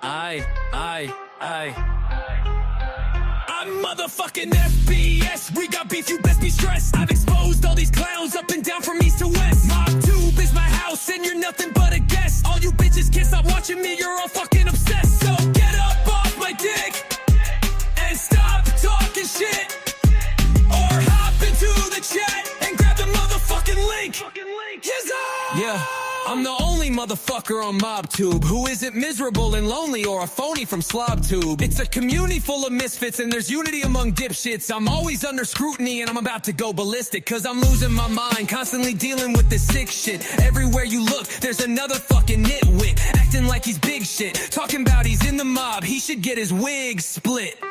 I'm motherfucking FBS. We got beef, you best be stressed. I've exposed all these clowns up and down from east to west. Mob tube is my house and you're nothing but a guest. All you bitches can't stop watching me, you're all fucking obsessed. So get up off my dick and stop talking shit, or hop into the chat and grab the motherfucking link. Yeah, I'm the only motherfucker on MobTube who isn't miserable and lonely or a phony from SlobTube. It's a community full of misfits and there's unity among dipshits. I'm always under scrutiny and I'm about to go ballistic, cause I'm losing my mind, constantly dealing with this sick shit. Everywhere you look, there's another fucking nitwit, acting like he's big shit, talking about he's in the mob, he should get his wig split.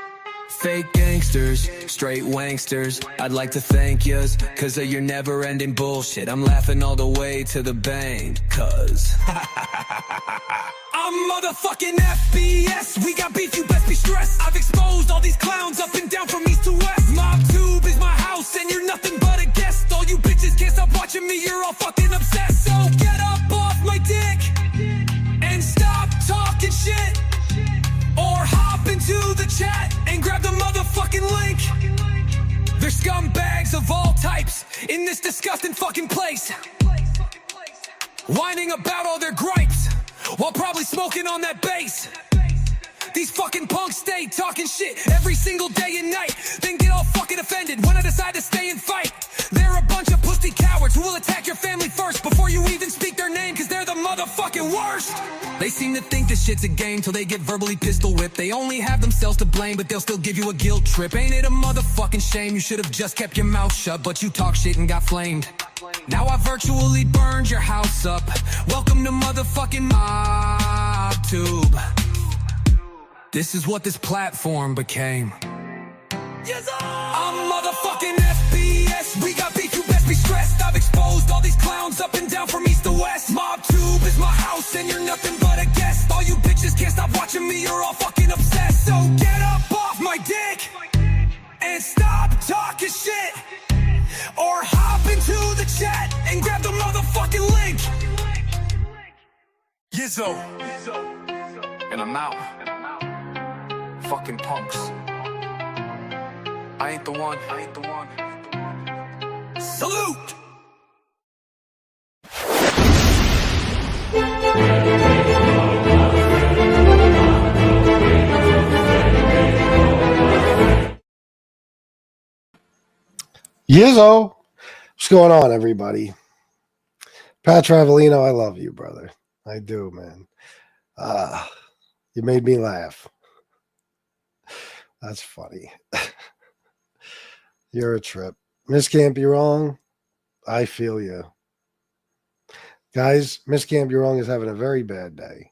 Fake gangsters, straight wanksters, I'd like to thank yous, cause of your never-ending bullshit. I'm laughing all the way to the bank, cause I'm motherfucking FBS. We got beef, you best be stressed. I've exposed all these clowns up and down from east to west. MobTube is my house and you're nothing but a guest. All you bitches can't stop watching me, you're all fucking obsessed. So get up off my dick and stop talking shit, or hop into the chat and grab the motherfucking link. There's scumbags of all types in this disgusting fucking place, whining about all their gripes while probably smoking on that bass. These fucking punks stay talking shit every single day and night, then get all fucking offended when I decide to stay and fight. They're a bunch of pussy cowards who will attack your family first before you even speak their name, cause they're the motherfucking worst. They seem to think this shit's a game till they get verbally pistol whipped. They only have themselves to blame, but they'll still give you a guilt trip. Ain't it a motherfucking shame? You should have just kept your mouth shut, but you talk shit and got flamed. Now I virtually burned your house up. Welcome to motherfucking MobTube. This is what this platform became. Yes, I'm motherfucking FBS. We got beef, you best be stressed. I've exposed all these clowns up and down from east to west. MobTube is my house and you're nothing but a guest. All you bitches can't stop watching me, you're all fucking obsessed. So get up off my dick and stop talking shit, or hop into the chat and grab the motherfucking link. Yizzo, and I'm out. Fucking punks. I ain't the one. Salute! Yizzo, what's going on, everybody? Pat Travelino, I love you, brother. I do, man. You made me laugh. That's funny. You're a trip. Miss Can't Be Wrong, I feel you. Guys, Miss Can't Be Wrong is having a very bad day.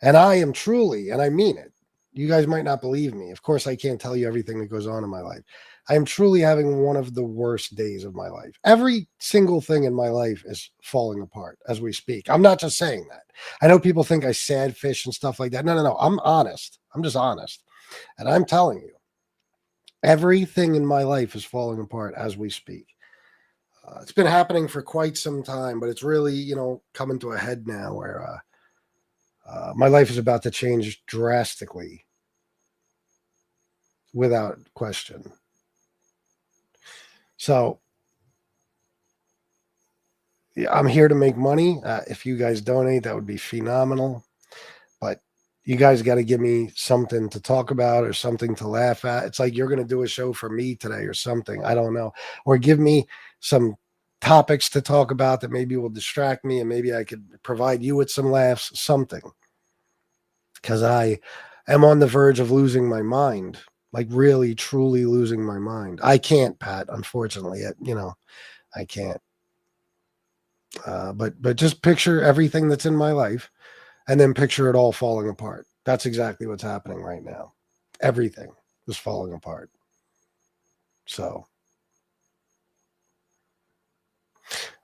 And I am truly, and I mean it, you guys might not believe me. Of course, I can't tell you everything that goes on in my life. I am truly having one of the worst days of my life. Every single thing in my life is falling apart as we speak. I'm not just saying that. I know people think I sad fish and stuff like that. No. I'm honest. I'm just honest. And I'm telling you, everything in my life is falling apart as we speak. It's been happening for quite some time, but it's really, coming to a head now where my life is about to change drastically, without question. So, yeah, I'm here to make money. If you guys donate, that would be phenomenal. But you guys got to give me something to talk about or something to laugh at. It's like you're going to do a show for me today or something. I don't know. Or give me some topics to talk about that maybe will distract me and maybe I could provide you with some laughs, something. Because I am on the verge of losing my mind. Like really, truly losing my mind. I can't, Pat, unfortunately. I can't. But just picture everything that's in my life and then picture it all falling apart. That's exactly what's happening right now. Everything is falling apart. So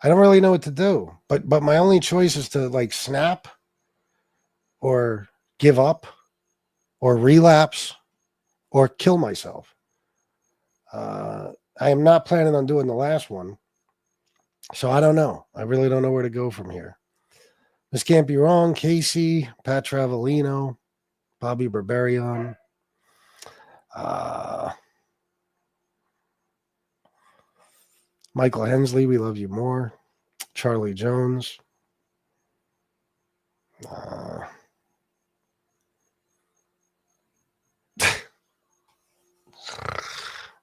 I don't really know what to do. But my only choice is to like snap or give up or relapse or kill myself. I am not planning on doing the last one. So I don't know. I really don't know where to go from here. This Can't Be Wrong, Casey, Pat Travelino. Bobby Barbarian. Michael Hensley, we love you more. Charlie Jones.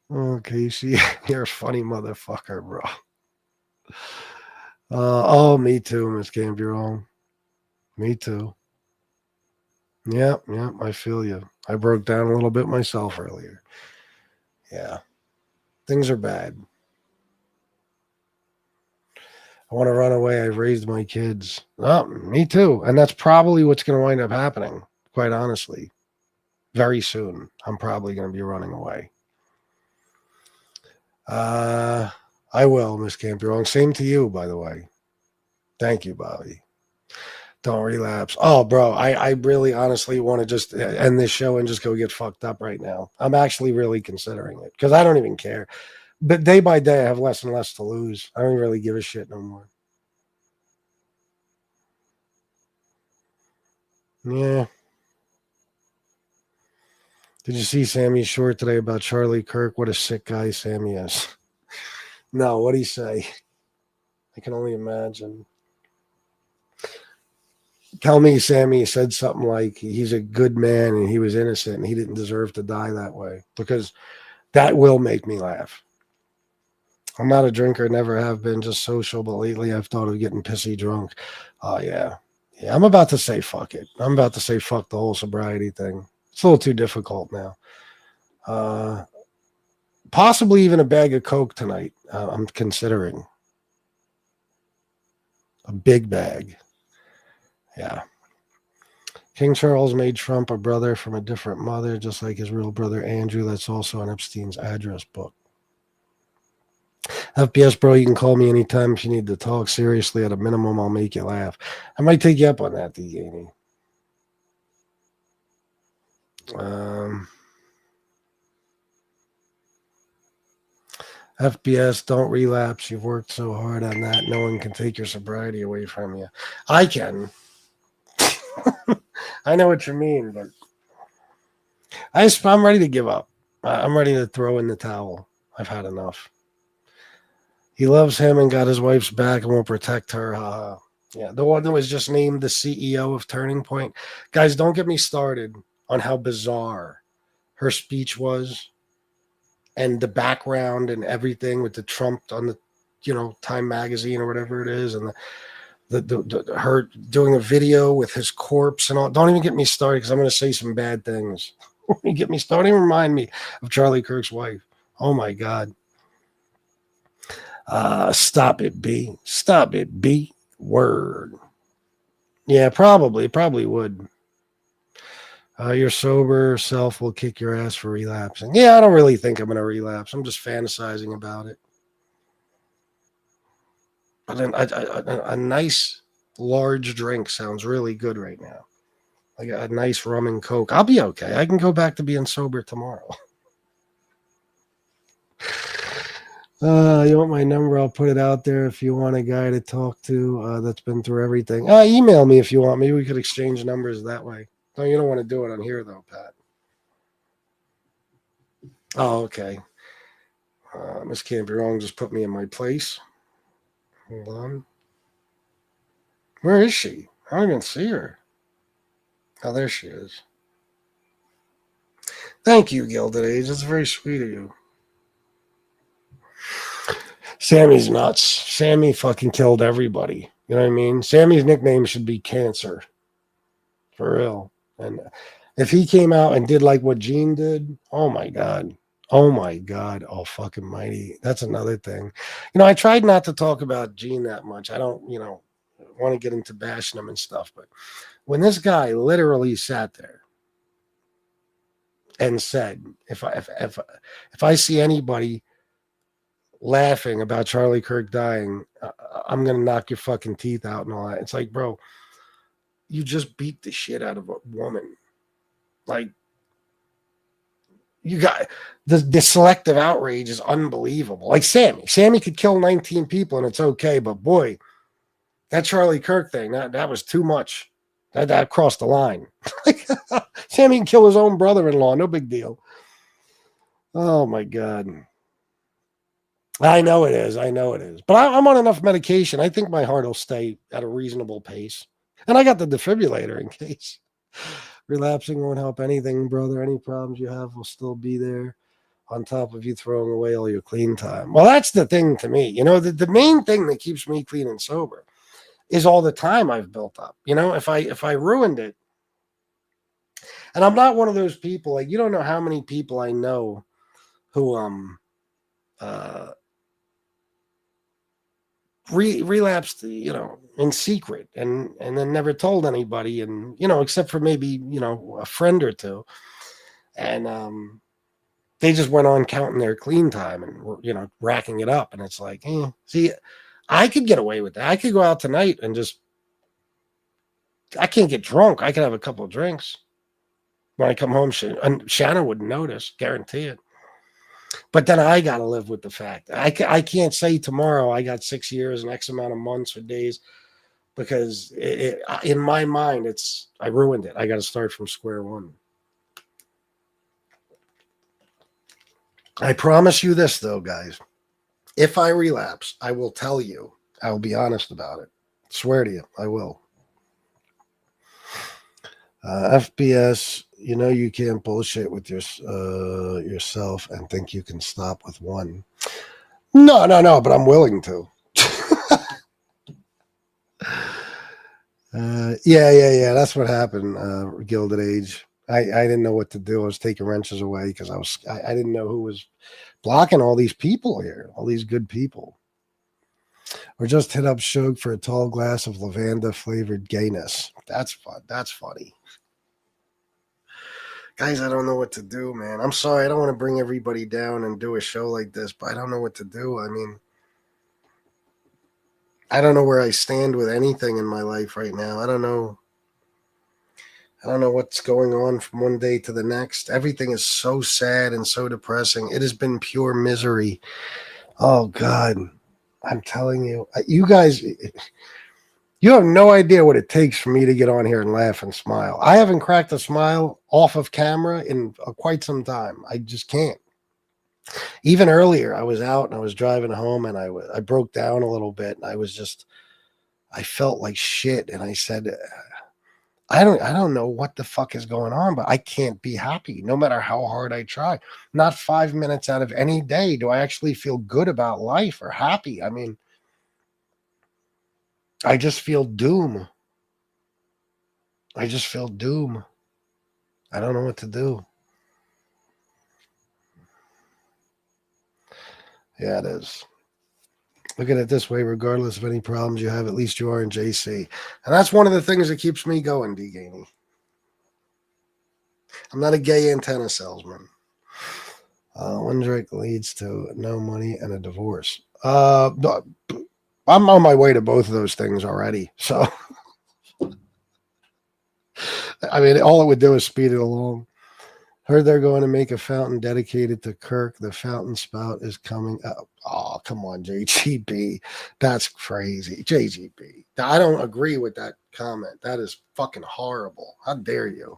Oh, Casey, you're a funny motherfucker, bro. Oh, me too, Miss Campion. Me too. Yep, I feel you. I broke down a little bit myself earlier. Yeah. Things are bad. I want to run away. I've raised my kids. Oh, me too. And that's probably what's going to wind up happening, quite honestly. Very soon, I'm probably going to be running away. I will, Miss Campion. Same to you, by the way. Thank you, Bobby. Don't relapse. Oh, bro, I really honestly want to just end this show and just go get fucked up right now. I'm actually really considering it because I don't even care. But day by day, I have less and less to lose. I don't really give a shit no more. Yeah. Did you see Sammy's short today about Charlie Kirk? What a sick guy Sammy is. No, what'd he say? I can only imagine. Tell me Sammy said something like he's a good man and he was innocent and he didn't deserve to die that way, because that will make me laugh. I'm not a drinker, never have been, just social, but lately I've thought of getting pissy drunk. Oh, yeah. Yeah, I'm about to say fuck it. I'm about to say fuck the whole sobriety thing. It's a little too difficult now. Possibly even a bag of Coke tonight. I'm considering. A big bag. Yeah. King Charles made Trump a brother from a different mother, just like his real brother Andrew. That's also on Epstein's address book. FBS, bro, you can call me anytime if you need to talk. Seriously, at a minimum, I'll make you laugh. I might take you up on that, D. FBS, don't relapse. You've worked so hard on that. No one can take your sobriety away from you. I can. I know what you mean, but I'm ready to give up. I'm ready to throw in the towel. I've had enough. He loves him and got his wife's back and will protect her. Yeah, the one that was just named the CEO of Turning Point. Guys, don't get me started on how bizarre her speech was and the background and everything with the Trump on the, Time magazine or whatever it is, and the her doing a video with his corpse and all. Don't even get me started because I'm going to say some bad things. You get me started. Don't even remind me of Charlie Kirk's wife. Oh my God. Stop it, B. Stop it, B. Word. Yeah, probably would. Your sober self will kick your ass for relapsing. Yeah, I don't really think I'm going to relapse. I'm just fantasizing about it. But a nice large drink sounds really good right now. Like a nice rum and Coke. I'll be okay. I can go back to being sober tomorrow. You want my number? I'll put it out there if you want a guy to talk to that's been through everything. Email me if you want. Maybe we could exchange numbers that way. No, you don't want to do it on here, though, Pat. Oh, okay. Miss Can't Be Wrong just put me in my place. Hold on. Where is she? I don't even see her. Oh, there she is. Thank you, Gilded Age. That's very sweet of you. Sammy's nuts. Sammy fucking killed everybody. You know what I mean? Sammy's nickname should be Cancer. For real. And if he came out and did like what Gene did, oh my God. Oh my God. Oh, fucking mighty. That's another thing. I tried not to talk about Gene that much. I don't, want to get into bashing him and stuff. But when this guy literally sat there and said, if I see anybody laughing about Charlie Kirk dying, I'm going to knock your fucking teeth out and all that. It's like, bro, you just beat the shit out of a woman. Like, you got the selective outrage is unbelievable. Like Sammy could kill 19 people and it's okay. But boy, that Charlie Kirk thing, that was too much. That crossed the line. Sammy can kill his own brother-in-law. No big deal. Oh, my God. I know it is. I know it is. But I'm on enough medication. I think my heart will stay at a reasonable pace. And I got the defibrillator in case. Relapsing won't help anything, brother. Any problems you have will still be there on top of you throwing away all your clean time. Well, that's the thing to me. You know, the main thing that keeps me clean and sober is all the time I've built up. You know, if I ruined it, and I'm not one of those people, like, you don't know how many people I know who relapsed, you know, in secret and then never told anybody, and, you know, except for maybe, you know, a friend or two. And they just went on counting their clean time and, you know, racking it up. And it's like, see, I could get away with that. I could go out tonight and just, I can't get drunk. I could have a couple of drinks when I come home. And Shannon wouldn't notice, guarantee it. But then I got to live with the fact. I can't say tomorrow I got 6 years and X amount of months or days, because in my mind, I ruined it. I got to start from square one. I promise you this, though, guys. If I relapse, I will tell you. I will be honest about it. Swear to you, I will. FBS, you know you can't bullshit with yourself and think you can stop with one. No, but I'm willing to. Yeah. That's what happened. Gilded Age. I didn't know what to do. I was taking wrenches away because I didn't know who was blocking all these people here, all these good people. Or just hit up Shug for a tall glass of lavender flavored gayness. That's fun. That's funny. Guys, I don't know what to do, man. I'm sorry. I don't want to bring everybody down and do a show like this, but I don't know what to do. I mean, I don't know where I stand with anything in my life right now. I don't know what's going on from one day to the next. Everything is so sad and so depressing. It has been pure misery. Oh, God. I'm telling you. You guys, you have no idea what it takes for me to get on here and laugh and smile. I haven't cracked a smile off of camera in quite some time. I just can't. Even earlier, I was out and I was driving home and I broke down a little bit. And I felt like shit. And I said, I don't know what the fuck is going on, but I can't be happy no matter how hard I try. Not 5 minutes out of any day do I actually feel good about life or happy. I mean, I just feel doom. I don't know what to do. Yeah, it is. Look at it this way, regardless of any problems you have, at least you are in JC. And that's one of the things that keeps me going, D. Gainey. I'm not a gay antenna salesman. One drink leads to no money and a divorce. I'm on my way to both of those things already. So, I mean, all it would do is speed it along. Heard they're going to make a fountain dedicated to Kirk. The fountain spout is coming up. Oh, come on, JGB. That's crazy. JGB. I don't agree with that comment. That is fucking horrible. How dare you?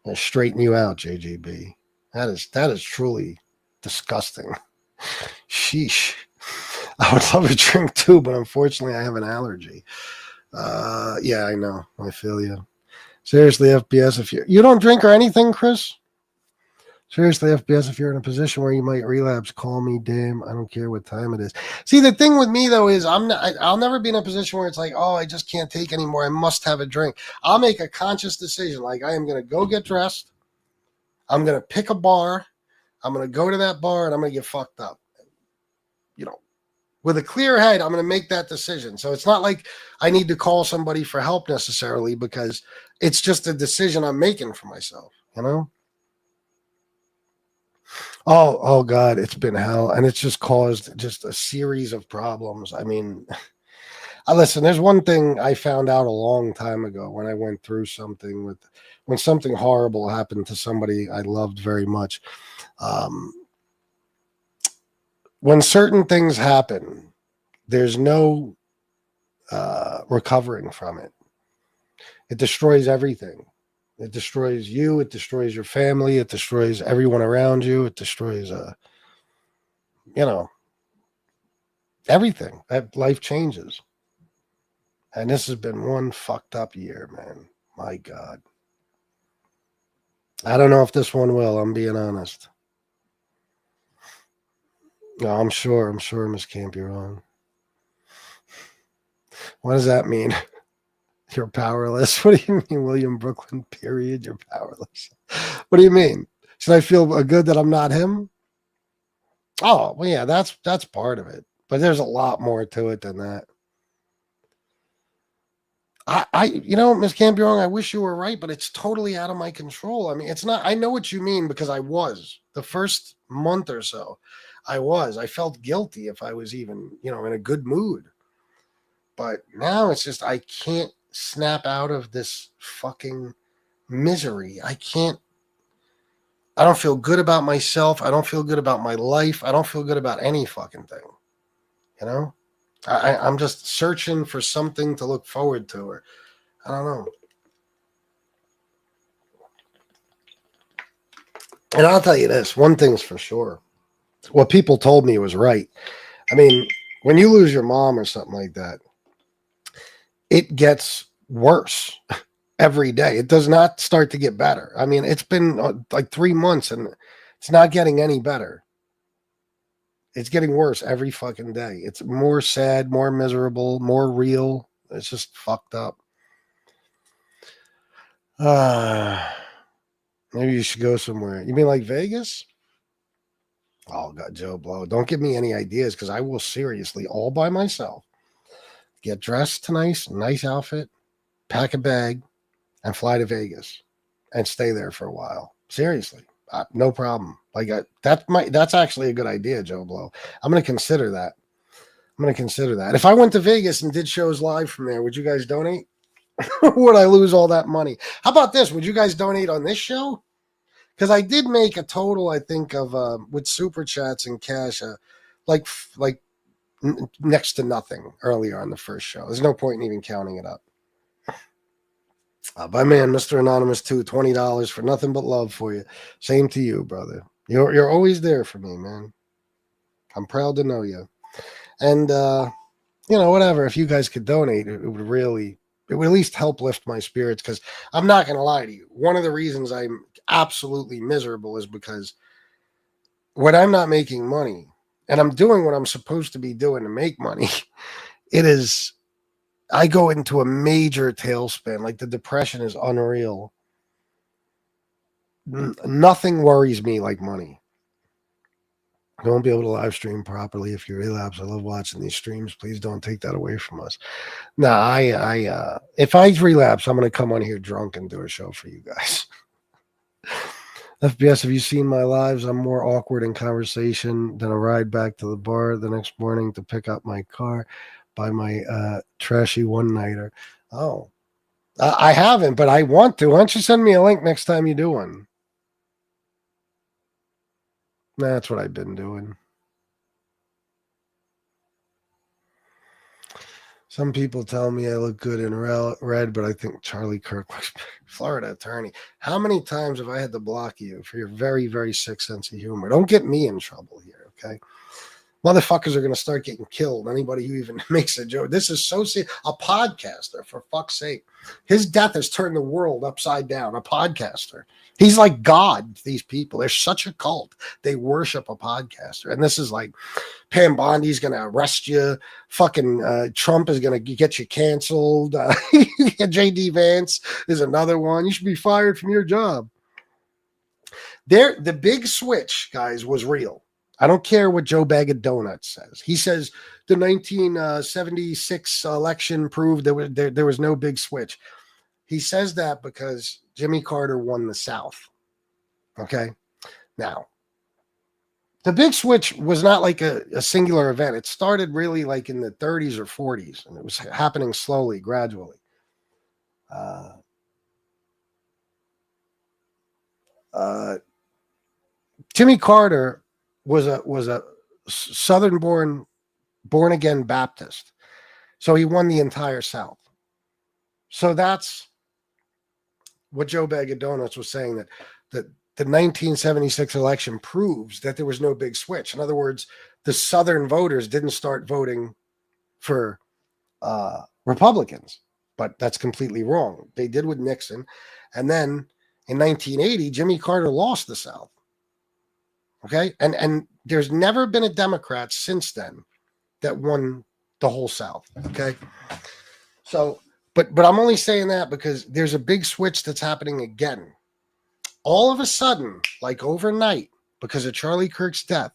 I'll straighten you out, JGB. That is truly disgusting. Sheesh. I would love a drink too, but unfortunately I have an allergy. Yeah, I know. I feel you. Seriously, FBS, if you don't drink or anything, Chris? Seriously, FBS, if you're in a position where you might relapse, call me. Damn, I don't care what time it is. See, the thing with me though is I'll never be in a position where it's like, oh, I just can't take anymore. I must have a drink. I'll make a conscious decision. Like, I am going to go get dressed. I'm going to pick a bar. I'm going to go to that bar and I'm going to get fucked up. You know, with a clear head, I'm going to make that decision. So it's not like I need to call somebody for help necessarily, because it's just a decision I'm making for myself, you know? Oh God, it's been hell. And it's just caused just a series of problems. I mean, listen, there's one thing I found out a long time ago when I went through something when something horrible happened to somebody I loved very much. When certain things happen, there's no recovering from it. It destroys everything. It destroys you. It destroys your family. It destroys everyone around you. It destroys, everything. That life changes. And this has been one fucked up year, man. My God. I don't know if this one will. I'm being honest. No, I'm sure, Miss Camp, you're wrong. What does that mean? You're powerless. What do you mean, William Brooklyn? Period. You're powerless. What do you mean? Should I feel good that I'm not him? Oh, well, yeah, that's part of it. But there's a lot more to it than that. Miss Camp, you're wrong. I wish you were right, but it's totally out of my control. I mean, it's not. I know what you mean because I was the first month or so. I felt guilty if I was even, in a good mood. But now it's just I can't snap out of this fucking misery. I don't feel good about myself. I don't feel good about my life. I don't feel good about any fucking thing. I'm just searching for something to look forward to, or I don't know. And I'll tell you this, one thing's for sure. What people told me was right. I mean, when you lose your mom or something like that, it gets worse every day. It does not start to get better. I mean, it's been like 3 months and it's not getting any better. It's getting worse every fucking day. It's more sad, more miserable, more real. It's just fucked up. Maybe you should go somewhere. You mean like Vegas? Oh, God, Joe Blow. Don't give me any ideas because I will seriously, all by myself, get dressed to nice outfit, pack a bag, and fly to Vegas and stay there for a while. Seriously. No problem. That's actually a good idea, Joe Blow. I'm going to consider that. If I went to Vegas and did shows live from there, would you guys donate? Would I lose all that money? How about this? Would you guys donate on this show? Because I did make a total, I think, of with super chats and cash, like next to nothing earlier on the first show. There's no point in even counting it up. My man, Mr. Anonymous, too, $20 for nothing but love for you. Same to you, brother. You're always there for me, man. I'm proud to know you. And whatever. If you guys could donate, it would at least help lift my spirits. Because I'm not going to lie to you. One of the reasons I'm absolutely miserable is because when I'm not making money and I'm doing what I'm supposed to be doing to make money, I go into a major tailspin. Like the depression is unreal. Nothing worries me like money. I won't be able to live stream properly if you relapse. I love watching these streams. Please don't take that away from us. No, if I relapse, I'm going to come on here drunk and do a show for you guys. FBS, have you seen my lives? I'm more awkward in conversation than a ride back to the bar the next morning to pick up my car by my trashy one-nighter. Oh, I haven't, but I want to. Why don't you send me a link next time you do one? That's what I've been doing. Some people tell me I look good in red, but I think Charlie Kirk looks Florida attorney. How many times have I had to block you for your very, very sick sense of humor? Don't get me in trouble here, okay? Motherfuckers are going to start getting killed. Anybody who even makes a joke. This is so serious. A podcaster, for fuck's sake. His death has turned the world upside down. A podcaster. He's like God, these people. They're such a cult. They worship a podcaster. And this is like Pam Bondi's going to arrest you. Fucking Trump is going to get you canceled. J.D. Vance is another one. You should be fired from your job. The big switch, guys, was real. I don't care what Joe Bag of Donuts says. He says the 1976 election proved there was no big switch. He says that because Jimmy Carter won the South. Okay? Now, the big switch was not like a singular event. It started really like in the 30s or 40s, and it was happening slowly, gradually. Jimmy Carter was a Southern born again Baptist. So he won the entire South. So that's what Joe Bag of Donuts was saying, that the 1976 election proves that there was no big switch. In other words, the Southern voters didn't start voting for Republicans, but that's completely wrong. They did with Nixon. And then in 1980, Jimmy Carter lost the South. Okay. And there's never been a Democrat since then that won the whole South. Okay. So, but I'm only saying that because there's a big switch that's happening again. All of a sudden, like overnight, because of Charlie Kirk's death,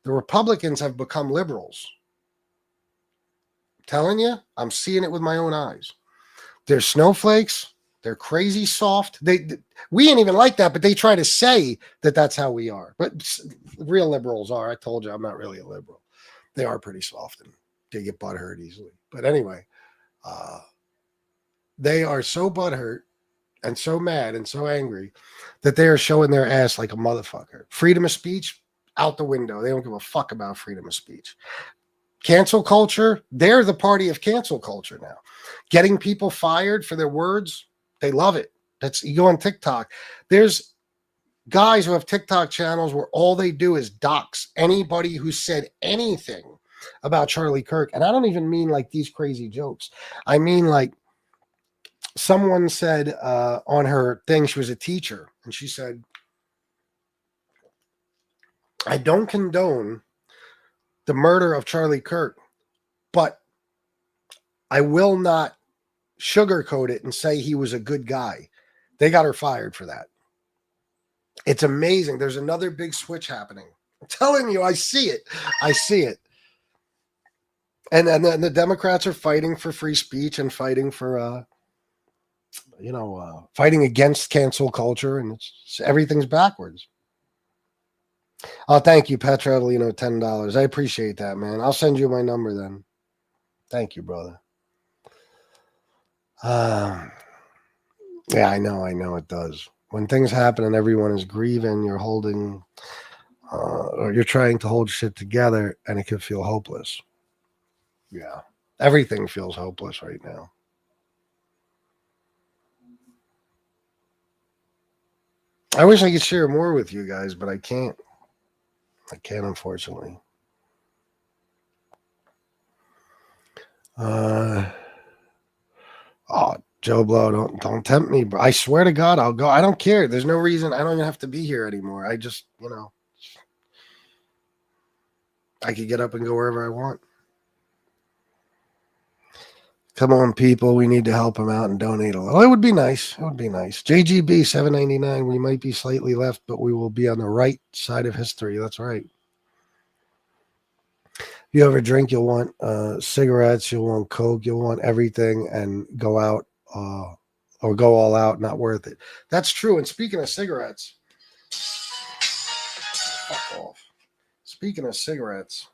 the Republicans have become liberals. I'm telling you, I'm seeing it with my own eyes. They're snowflakes. They're crazy soft. We ain't even like that, but they try to say that that's how we are. But real liberals are. I told you I'm not really a liberal. They are pretty soft and they get butthurt easily. But anyway, they are so butthurt and so mad and so angry that they are showing their ass like a motherfucker. Freedom of speech, out the window. They don't give a fuck about freedom of speech. Cancel culture, they're the party of cancel culture now. Getting people fired for their words, they love it. You go on TikTok. There's guys who have TikTok channels where all they do is dox anybody who said anything about Charlie Kirk. And I don't even mean like these crazy jokes. I mean like someone said on her thing, she was a teacher, and she said, I don't condone the murder of Charlie Kirk, but I will not sugarcoat it and say he was a good guy. They got her fired for that. It's amazing. There's another big switch happening. I'm telling you, I see it. I see it. And then the Democrats are fighting for free speech and fighting for, fighting against cancel culture, and everything's backwards. Oh, thank you, Petra Adelino, $10. I appreciate that, man. I'll send you my number then. Thank you, brother. Yeah, I know it does. When things happen and everyone is grieving, you're holding, or you're trying to hold shit together, and it can feel hopeless. Yeah, everything feels hopeless right now. I wish I could share more with you guys, but I can't. I can't, unfortunately. Joe Blow, don't tempt me, bro. I swear to God, I'll go. I don't care. There's no reason. I don't even have to be here anymore. I just, I could get up and go wherever I want. Come on, people. We need to help him out and donate a little. It would be nice. It would be nice. JGB, $7.99. We might be slightly left, but we will be on the right side of history. That's right. If you ever drink, you'll want cigarettes, you'll want Coke, you'll want everything, and go out or go all out, not worth it. That's true. And speaking of cigarettes, fuck off. Speaking of cigarettes,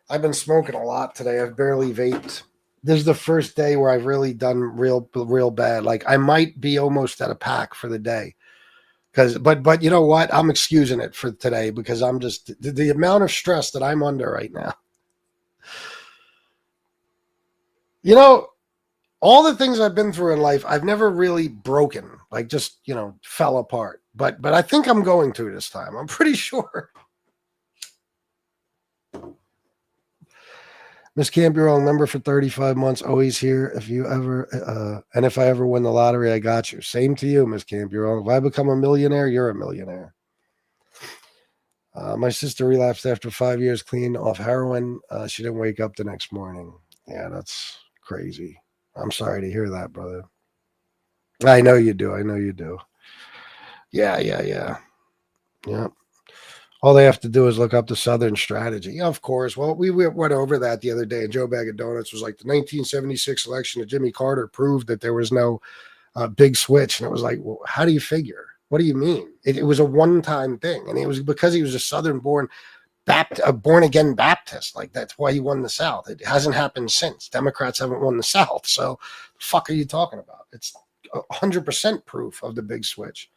I've been smoking a lot today. I've barely vaped. This is the first day where I've really done real bad. Like I might be almost at a pack for the day. But you know what? I'm excusing it for today because I'm just the amount of stress that I'm under right now. All the things I've been through in life, I've never really broken, like just, fell apart. But I think I'm going to this time. I'm pretty sure. Miss Campion, member for 35 months, always here. If you ever, and if I ever win the lottery, I got you. Same to you, Miss Campion. If I become a millionaire, you're a millionaire. My sister relapsed after 5 years clean off heroin. She didn't wake up the next morning. Yeah, that's crazy. I'm sorry to hear that, brother. I know you do. Yeah. Yeah. All they have to do is look up the Southern strategy. Yeah, of course. Well, we went over that the other day, and Joe Bag of Donuts was like the 1976 election of Jimmy Carter proved that there was no big switch. And it was like, well, how do you figure? What do you mean? It was a one-time thing. And it was because he was a Southern-born born-again Baptist. Like, that's why he won the South. It hasn't happened since. Democrats haven't won the South. So the fuck are you talking about? It's 100% proof of the big switch.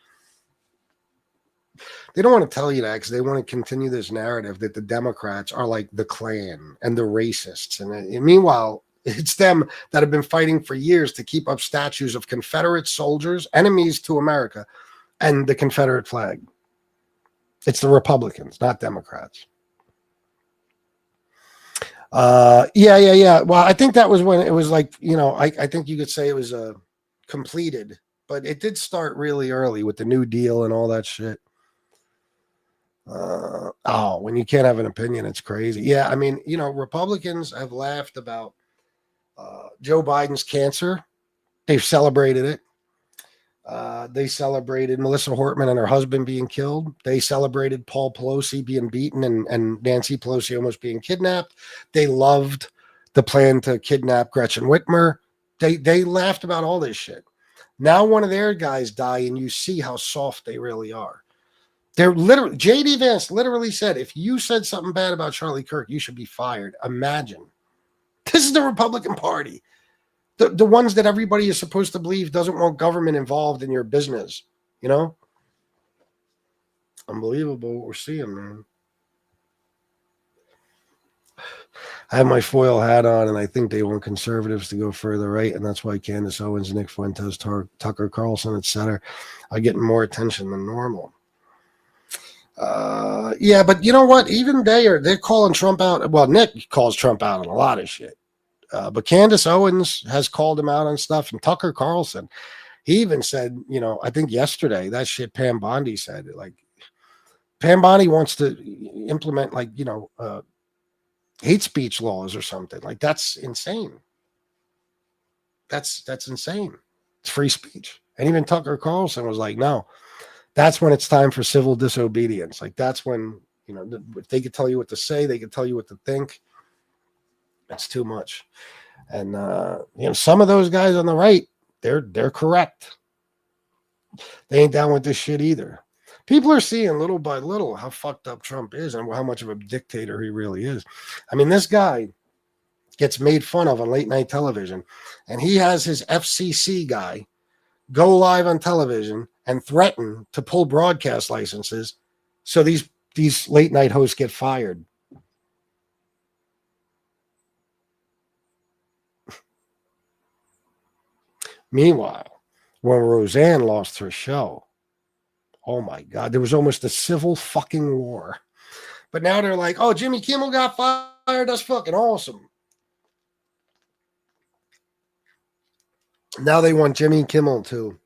They don't want to tell you that because they want to continue this narrative that the Democrats are like the Klan and the racists. And meanwhile, It's them that have been fighting for years to keep up statues of Confederate soldiers, enemies to America, and the Confederate flag. It's the Republicans, not Democrats. Yeah. Well, I think that was when it was like, I think you could say it was completed, but it did start really early with the New Deal and all that shit. When you can't have an opinion, it's crazy. Yeah, I mean, Republicans have laughed about Joe Biden's cancer. They've celebrated it. They celebrated Melissa Hortman and her husband being killed. They celebrated Paul Pelosi being beaten and Nancy Pelosi almost being kidnapped. They loved the plan to kidnap Gretchen Whitmer. They laughed about all this shit. Now one of their guys die, and you see how soft they really are. They're literally, J.D. Vance literally said, if you said something bad about Charlie Kirk, you should be fired. Imagine. This is the Republican Party. The ones that everybody is supposed to believe doesn't want government involved in your business, Unbelievable what we're seeing, man. I have my foil hat on, and I think they want conservatives to go further right, and that's why Candace Owens, Nick Fuentes, Tucker Carlson, etc. are getting more attention than normal. Yeah, but you know what? Even they're calling Trump out. Well, Nick calls Trump out on a lot of shit. But Candace Owens has called him out on stuff, and Tucker Carlson, he even said, I think yesterday, that shit Pam Bondi said, like, Pam Bondi wants to implement, like, hate speech laws or something. Like, that's insane. That's insane. It's free speech. And even Tucker Carlson was like, no, that's when it's time for civil disobedience. Like, that's when, if they could tell you what to say, they could tell you what to think. That's too much. And some of those guys on the right, they're correct. They ain't down with this shit either. People are seeing little by little how fucked up Trump is and how much of a dictator he really is. I mean, this guy gets made fun of on late night television, and he has his FCC guy go live on television and threaten to pull broadcast licenses so these late night hosts get fired. Meanwhile, when Roseanne lost her show, oh my God, there was almost a civil fucking war. But now they're like, oh, Jimmy Kimmel got fired. That's fucking awesome. Now they want Jimmy Kimmel to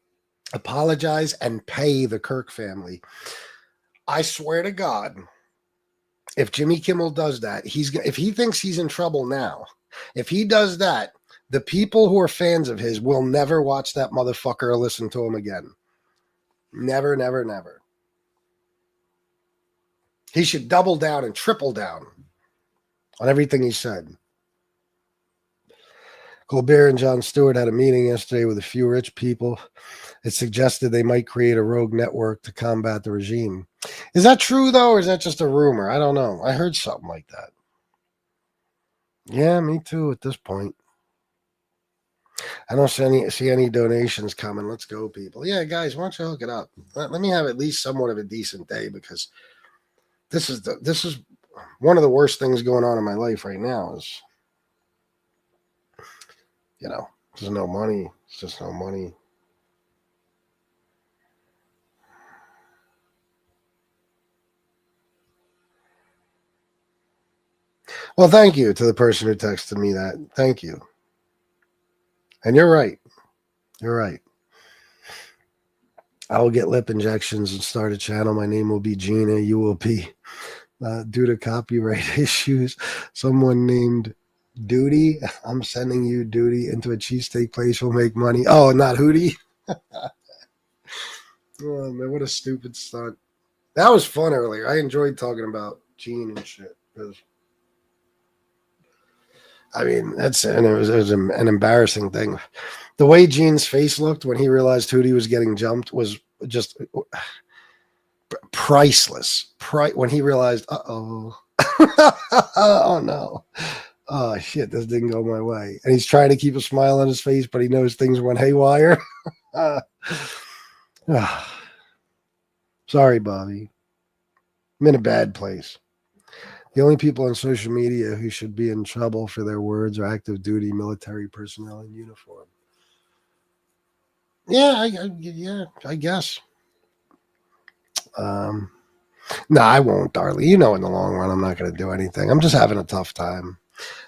apologize and pay the Kirk family. I swear to God, if Jimmy Kimmel does that, if he thinks he's in trouble now, if he does that, the people who are fans of his will never watch that motherfucker or listen to him again. Never, never, never. He should double down and triple down on everything he said. Colbert and Jon Stewart had a meeting yesterday with a few rich people. It suggested they might create a rogue network to combat the regime. Is that true, though, or is that just a rumor? I don't know. I heard something like that. Yeah, me too at this point. I don't see any donations coming. Let's go, people. Yeah, guys, why don't you hook it up? Let me have at least somewhat of a decent day, because this is one of the worst things going on in my life right now. Is there's no money. It's just no money. Well, thank you to the person who texted me that. Thank you. And you're right. You're right. I will get lip injections and start a channel. My name will be Gina. You will be, due to copyright issues, someone named Duty. I'm sending you, Duty, into a cheesesteak place. Will make money. Oh, not Hootie. Oh, man, what a stupid stunt. That was fun earlier. I enjoyed talking about Gene and shit. I mean, it was an embarrassing thing. The way Gene's face looked when he realized Hootie was getting jumped was just priceless. When he realized, oh no, oh shit, this didn't go my way. And he's trying to keep a smile on his face, but he knows things went haywire. Sorry, Bobby. I'm in a bad place. The only people on social media who should be in trouble for their words are active duty military personnel in uniform. Yeah, I guess. No, I won't, Darlie. You know, in the long run, I'm not going to do anything. I'm just having a tough time.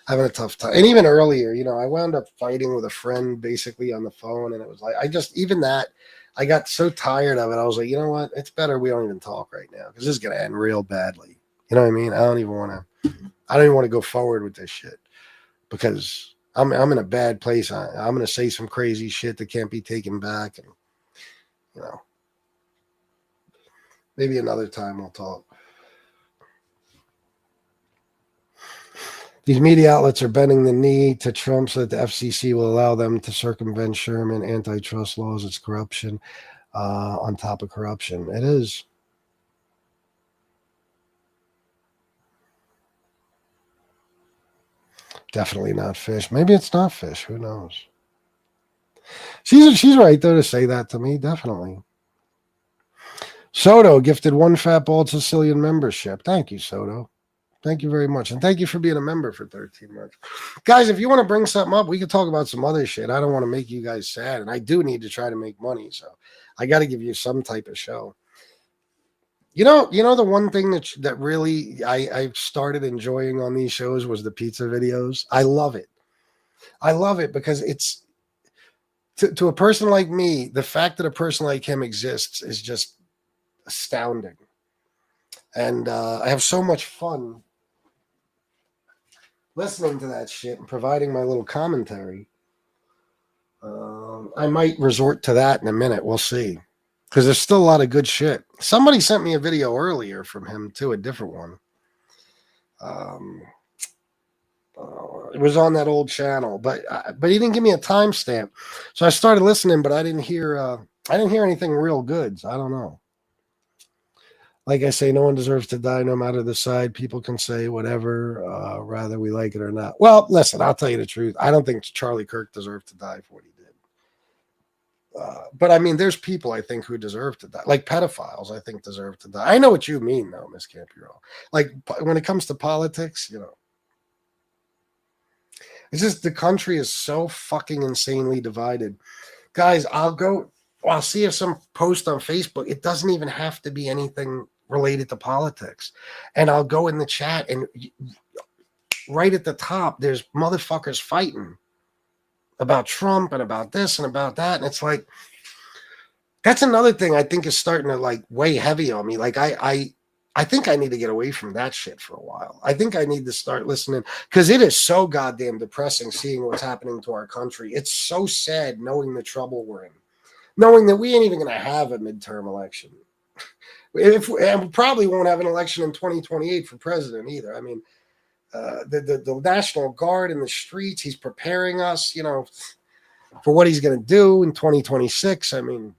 Having a tough time. And even earlier, I wound up fighting with a friend basically on the phone. And it was like, I got so tired of it. I was like, you know what? It's better we don't even talk right now because this is going to end real badly. You know what I mean? I don't even want to go forward with this shit because I'm in a bad place. I'm going to say some crazy shit that can't be taken back. And, maybe another time we'll talk. These media outlets are bending the knee to Trump so that the FCC will allow them to circumvent Sherman antitrust laws. It's corruption on top of corruption. It is. Definitely not fish. Maybe it's not fish. Who knows? She's right, though, to say that to me. Definitely. Soto gifted one Fat Bald-Sicilian membership. Thank you, Soto. Thank you very much. And thank you for being a member for 13 months. Guys, if you want to bring something up, we can talk about some other shit. I don't want to make you guys sad. And I do need to try to make money. So I got to give you some type of show. You know, the one thing that really I started enjoying on these shows was the pizza videos. I love it. I love it because it's to a person like me, the fact that a person like him exists is just astounding. And I have so much fun listening to that shit and providing my little commentary. I might resort to that in a minute. We'll see. Because there's still a lot of good shit. Somebody sent me a video earlier from him, too, a different one. It was on that old channel, but he didn't give me a timestamp. So I started listening, but I didn't hear anything real good. So I don't know. Like I say, no one deserves to die, no matter the side. People can say whatever, whether we like it or not. Well, listen, I'll tell you the truth. I don't think Charlie Kirk deserved to die for what he did. But I mean, there's people I think who deserve to die. Like pedophiles, I think deserve to die. I know what you mean, though, Miss Campiro. Like when it comes to politics, it's just the country is so fucking insanely divided. Guys, I'll see if some post on Facebook. It doesn't even have to be anything related to politics. And I'll go in the chat and right at the top, there's motherfuckers fighting about Trump and about this and about that. And it's like, that's another thing I think is starting to like weigh heavy on me. Like I think I need to get away from that shit for a while. I think I need to start listening because it is so goddamn depressing seeing what's happening to our country. It's so sad knowing the trouble we're in, knowing that we ain't even going to have a midterm election. And we probably won't have an election in 2028 for president either. I mean, the National Guard in the streets, he's preparing us, for what he's going to do in 2026. I mean,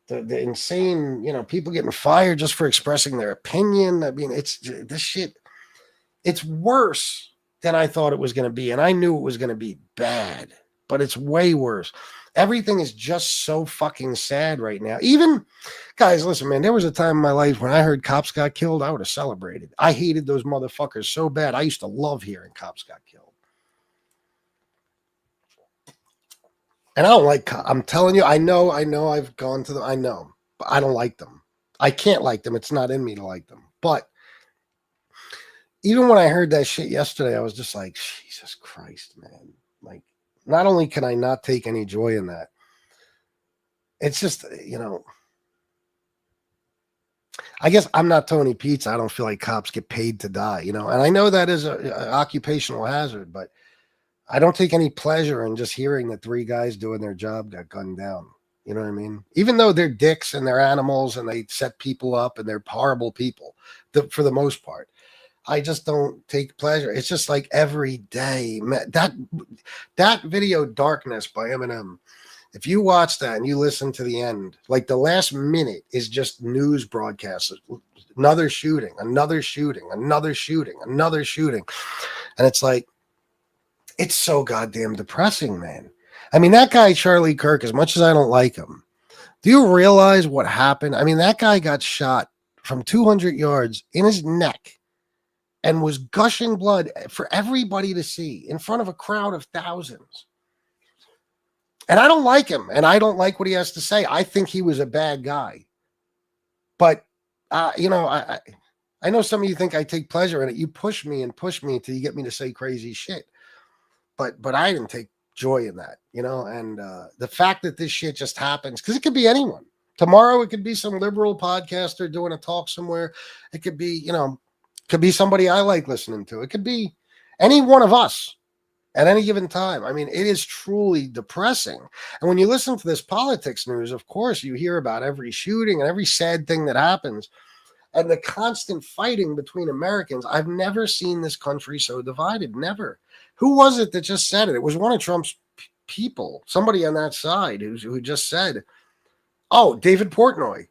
the insane, people getting fired just for expressing their opinion. I mean, this shit, it's worse than I thought it was going to be. And I knew it was going to be bad, but it's way worse. Everything is just so fucking sad right now. Even, guys, listen, man, there was a time in my life when I heard cops got killed, I would have celebrated. I hated those motherfuckers so bad. I used to love hearing cops got killed. And I don't like cops. I'm telling you, I know I've gone to them. I know, but I don't like them. I can't like them. It's not in me to like them. But even when I heard that shit yesterday, I was just like, Jesus Christ, man. Like, not only can I not take any joy in that, it's just, I guess I'm not Tony Pizza. I don't feel like cops get paid to die, and I know that is an occupational hazard, but I don't take any pleasure in just hearing that 3 guys doing their job got gunned down. You know what I mean? Even though they're dicks and they're animals and they set people up and they're horrible people for the most part. I just don't take pleasure. It's just like every day. That video Darkness by Eminem, if you watch that and you listen to the end, like the last minute is just news broadcasts. Another shooting, another shooting, another shooting, another shooting. And it's like, it's so goddamn depressing, man. I mean, that guy, Charlie Kirk, as much as I don't like him, do you realize what happened? I mean, that guy got shot from 200 yards in his neck and was gushing blood for everybody to see in front of a crowd of thousands. And I don't like him, and I don't like what he has to say. I think he was a bad guy. But, you know, I know some of you think I take pleasure in it. You push me until you get me to say crazy shit. But I didn't take joy in that, you know, and the fact that this shit just happens, because it could be anyone. Tomorrow it could be some liberal podcaster doing a talk somewhere. It could be, you know, could be somebody I like listening to. It could be any one of us at any given time. I mean, it is truly depressing. And when you listen to this politics news, of course, you hear about every shooting and every sad thing that happens and the constant fighting between Americans. I've never seen this country so divided. Never. Who was it that just said it? It was one of Trump's people, somebody on that side who just said, oh, David Portnoy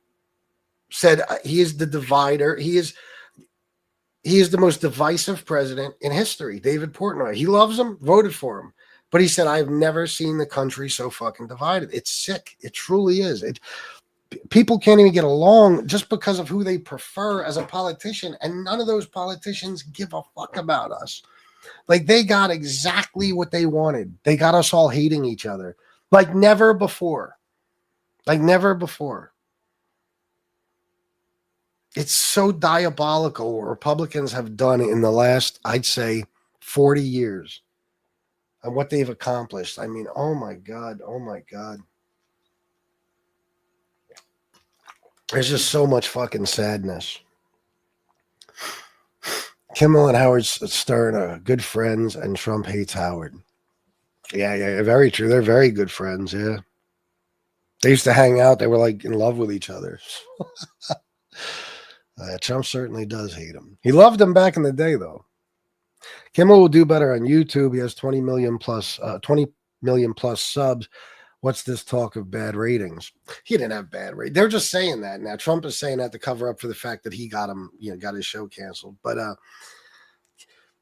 said he is the divider. He is the most divisive president in history. David Portnoy. He loves him, voted for him. But he said, I've never seen the country so fucking divided. It's sick. It truly is. People can't even get along just because of who they prefer as a politician. And none of those politicians give a fuck about us. Like, they got exactly what they wanted. They got us all hating each other like never before. Like never before. It's so diabolical what Republicans have done in the last, I'd say, 40 years and what they've accomplished. I mean, oh my God. Oh my God. There's just so much fucking sadness. Kimmel and Howard Stern are good friends, and Trump hates Howard. Yeah, very true. They're very good friends, yeah. They used to hang out. They were like in love with each other. Trump certainly does hate him. He loved him back in the day, though. Kimmel will do better on YouTube. He has 20 million plus subs. What's this talk of bad ratings? He didn't have bad ratings. They're just saying that now. Trump is saying that to cover up for the fact that he got his show canceled. But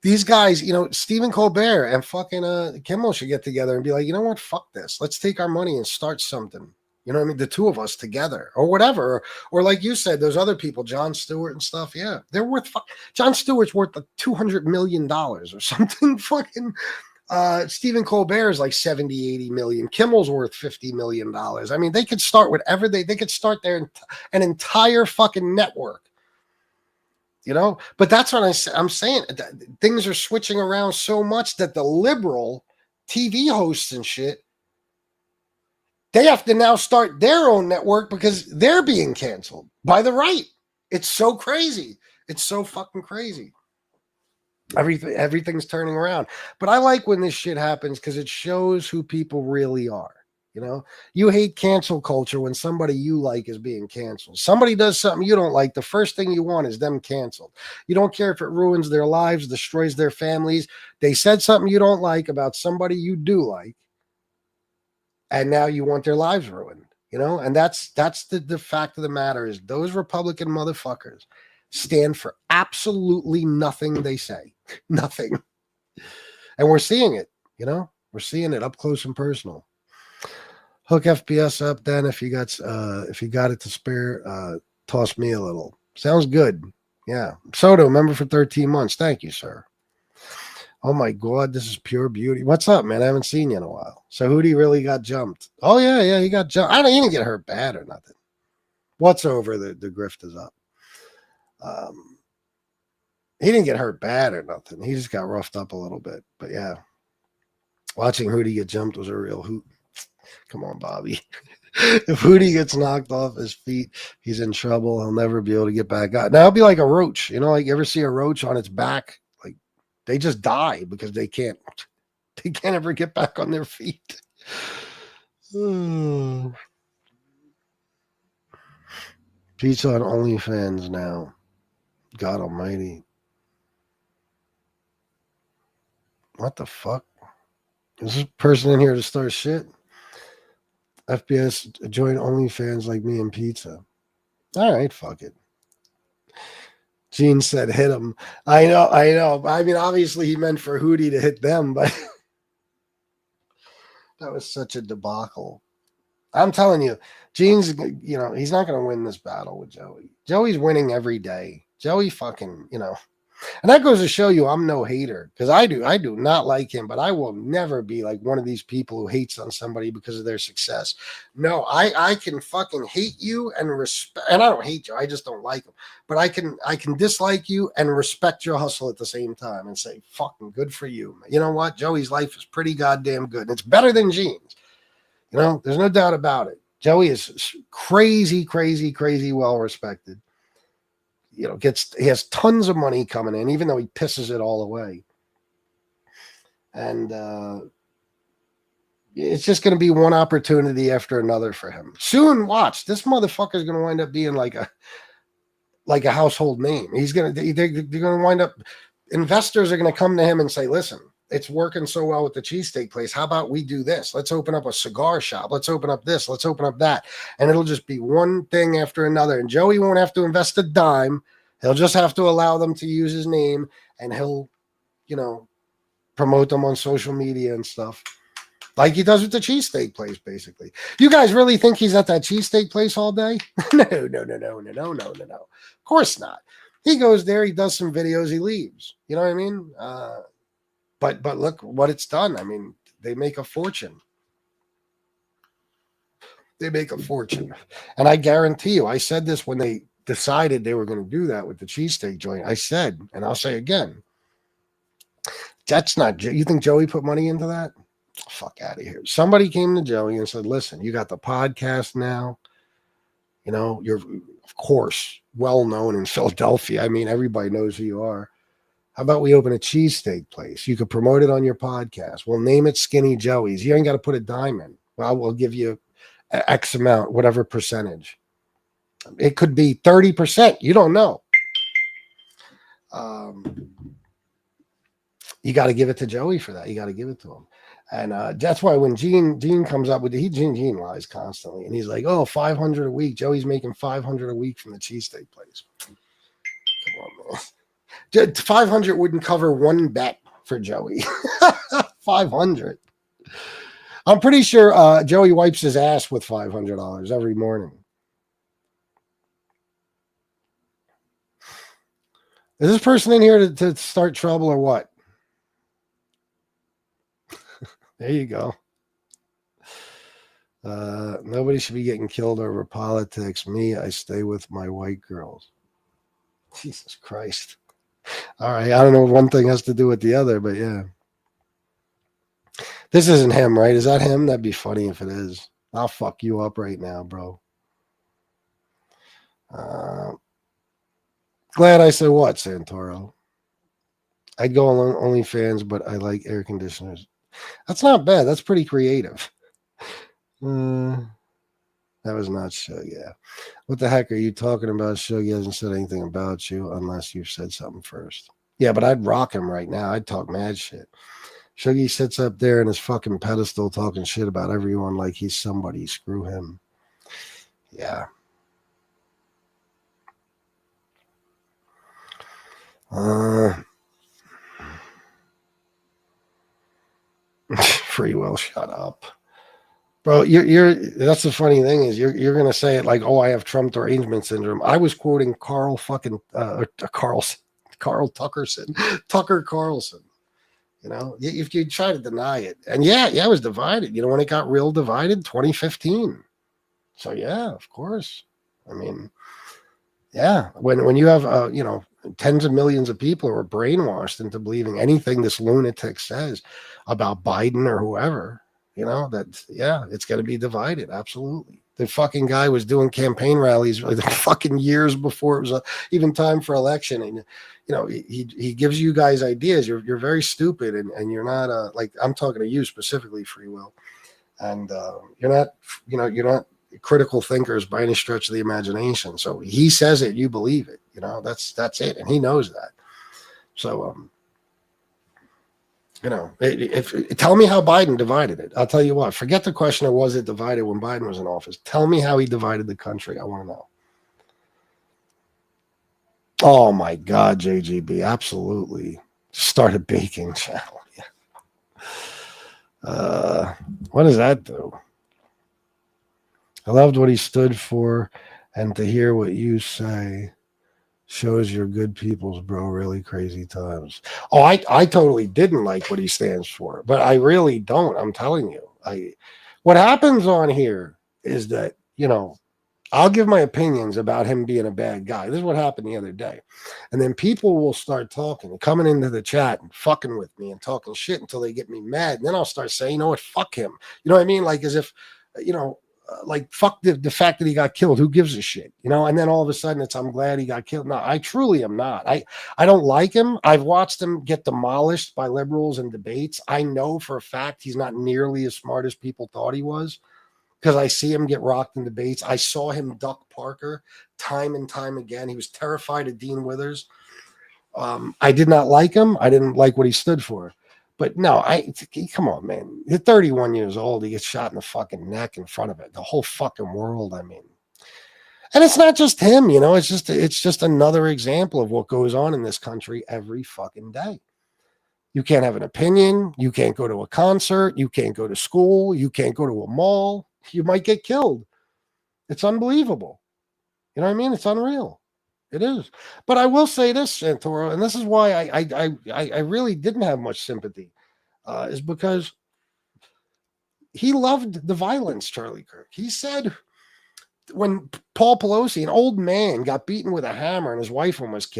these guys, you know, Stephen Colbert and fucking Kimmel should get together and be like, you know what? Fuck this. Let's take our money and start something. You know what I mean? The two of us together or whatever. Or like you said, those other people, Jon Stewart and stuff. Yeah, they're worth Jon Stewart's worth like $200 million or something. Fucking Stephen Colbert is like 70, 80 million. Kimmel's worth $50 million. I mean, they could start whatever they could start an entire fucking network. You know, but that's what I'm saying. Things are switching around so much that the liberal TV hosts and shit, they have to now start their own network because they're being canceled by the right. It's so crazy. It's so fucking crazy. Everything's turning around. But I like when this shit happens because it shows who people really are. You know, you hate cancel culture when somebody you like is being canceled. Somebody does something you don't like. The first thing you want is them canceled. You don't care if it ruins their lives, destroys their families. They said something you don't like about somebody you do like. And now you want their lives ruined, you know? And that's the fact of the matter is those Republican motherfuckers stand for absolutely nothing they say. Nothing. And we're seeing it, you know? We're seeing it up close and personal. Hook FBS up then if you got it to spare, toss me a little. Sounds good. Yeah. Soto, member for 13 months. Thank you, sir. Oh my God, this is pure beauty. What's up, man? I haven't seen you in a while. So Hootie really got jumped. Oh yeah, he got jumped. He didn't get hurt bad or nothing. What's over? The grift is up. He didn't get hurt bad or nothing. He just got roughed up a little bit. But yeah, watching Hootie get jumped was a real hoot. Come on, Bobby. If Hootie gets knocked off his feet, he's in trouble. He'll never be able to get back up. Now he'll be like a roach. You know, like you ever see a roach on its back? Like they just die because they can't ever get back on their feet. Pizza on OnlyFans now. God almighty. What the fuck? Is this person in here to start shit? FBS join OnlyFans like me and pizza. All right, fuck it. Gene said hit him. I know. I mean, obviously he meant for Hootie to hit them, but that was such a debacle. I'm telling you, Gene's, he's not going to win this battle with Joey. Joey's winning every day. Joey fucking, and that goes to show you I'm no hater, because I do not like him, but I will never be like one of these people who hates on somebody because of their success. No, I can fucking hate you and respect, and I don't hate you, I just don't like him. But I can dislike you and respect your hustle at the same time and say, fucking good for you. You know what? Joey's life is pretty goddamn good, and it's better than Gene's. There's no doubt about it. Joey is crazy, crazy, crazy well respected. He has tons of money coming in, even though he pisses it all away. And it's just going to be one opportunity after another for him. Soon, watch, this motherfucker is going to wind up being like a household name. They're going to wind up, investors are going to come to him and say, listen, it's working so well with the cheesesteak place. How about we do this? Let's open up a cigar shop. Let's open up this. Let's open up that. And it'll just be one thing after another. And Joey won't have to invest a dime. He'll just have to allow them to use his name, and he'll, promote them on social media and stuff. Like he does with the cheesesteak place, basically. You guys really think he's at that cheesesteak place all day? No. Of course not. He goes there, he does some videos, he leaves. You know what I mean? But look what it's done. I mean, they make a fortune. And I guarantee you, I said this when they decided they were going to do that with the cheesesteak joint. I said, and I'll say again, that's not, you think Joey put money into that? Fuck out of here. Somebody came to Joey and said, listen, you got the podcast now. You're, of course, well known in Philadelphia. I mean, everybody knows who you are. How about we open a cheesesteak place? You could promote it on your podcast. We'll name it Skinny Joey's. You ain't got to put a dime in. Well, we'll give you X amount, whatever percentage. It could be 30%. You don't know. You got to give it to Joey for that. You got to give it to him. And that's why when Gene comes up with Gene lies constantly. And he's like, oh, 500 a week. Joey's making 500 a week from the cheesesteak place. Come on, man. 500 wouldn't cover one bet for Joey. 500. I'm pretty sure Joey wipes his ass with $500 every morning. Is this person in here to start trouble or what? There you go. Nobody should be getting killed over politics. Me, I stay with my white girls. Jesus Christ. All right. I don't know if one thing has to do with the other, but yeah. This isn't him, right? Is that him? That'd be funny if it is. I'll fuck you up right now, bro. Glad I said what, Santoro? I'd go on OnlyFans, but I like air conditioners. That's not bad. That's pretty creative. That was not Shug, yeah. What the heck are you talking about? Shug hasn't said anything about you unless you've said something first. Yeah, but I'd rock him right now. I'd talk mad shit. Shuggy sits up there in his fucking pedestal talking shit about everyone like he's somebody. Screw him. Yeah. Free will, shut up. Bro, you're that's the funny thing is you're gonna say it like, oh, I have Trump derangement syndrome. I was quoting Tucker Carlson. If you try to deny it. And yeah, it was divided. When it got real divided, 2015. So yeah, of course. I mean, yeah, when you have tens of millions of people who are brainwashed into believing anything this lunatic says about Biden or whoever, it's going to be divided. Absolutely. The fucking guy was doing campaign rallies like fucking years before it was even time for election. And, he gives you guys ideas. You're very stupid and you're not like, I'm talking to you specifically, Free Will. And you're not critical thinkers by any stretch of the imagination. So he says it, you believe it. That's it. And he knows that. So, tell me how Biden divided it. I'll tell you what, forget the question of was it divided when Biden was in office. Tell me how he divided the country. I want to know. Oh my God, JGB. Absolutely. Start a baking channel. Yeah. What does that do? I loved what he stood for, and to hear what you say shows you're good peoples, bro. Really crazy times. Oh, I totally didn't like what he stands for, but I really don't. I'm telling you. What happens on here is that, I'll give my opinions about him being a bad guy. This is what happened the other day. And then people will start talking and coming into the chat and fucking with me and talking shit until they get me mad. And then I'll start saying, you know what, fuck him. You know what I mean? Like as if, like fuck the fact that he got killed. Who gives a shit? And then all of a sudden I'm glad he got killed. No, I truly am not. I don't like him. I've watched him get demolished by liberals in debates. I know for a fact he's not nearly as smart as people thought he was, because I see him get rocked in debates. I saw him duck Parker time and time again. He was terrified of Dean Withers. I did not like him. I didn't like what he stood for. But no, come on, man. You're 31 years old. He gets shot in the fucking neck in front of it. The whole fucking world. I mean, and it's not just him. It's just another example of what goes on in this country every fucking day. You can't have an opinion. You can't go to a concert. You can't go to school. You can't go to a mall. You might get killed. It's unbelievable. You know what I mean? It's unreal. It is. But I will say this, Santoro, and this is why I really didn't have much sympathy, is because he loved the violence, Charlie Kirk. He said when Paul Pelosi, an old man, got beaten with a hammer and his wife almost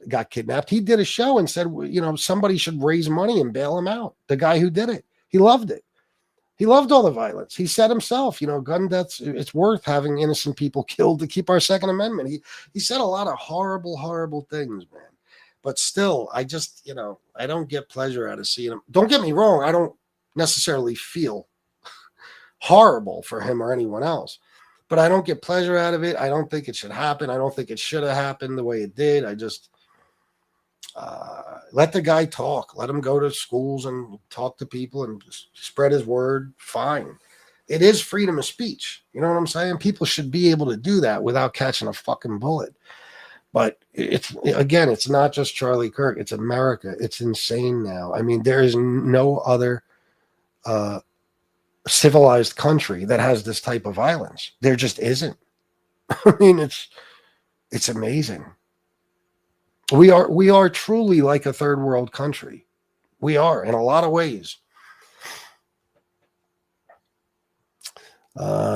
got kidnapped, he did a show and said, somebody should raise money and bail him out. The guy who did it. He loved it. He loved all the violence. He said himself, gun deaths, it's worth having innocent people killed to keep our Second Amendment. He said a lot of horrible, horrible things, man. But still, I just, I don't get pleasure out of seeing him. Don't get me wrong. I don't necessarily feel horrible for him or anyone else, but I don't get pleasure out of it. I don't think it should happen. I don't think it should have happened the way it did. I just, let the guy talk. Let him go to schools and talk to people and spread his word. Fine. It is freedom of speech. You know what I'm saying? People should be able to do that without catching a fucking bullet. But it's not just Charlie Kirk. It's America. It's insane now. I mean, there is no other civilized country that has this type of violence. There just isn't. I mean, it's amazing. We are truly like a third world country. We are in a lot of ways.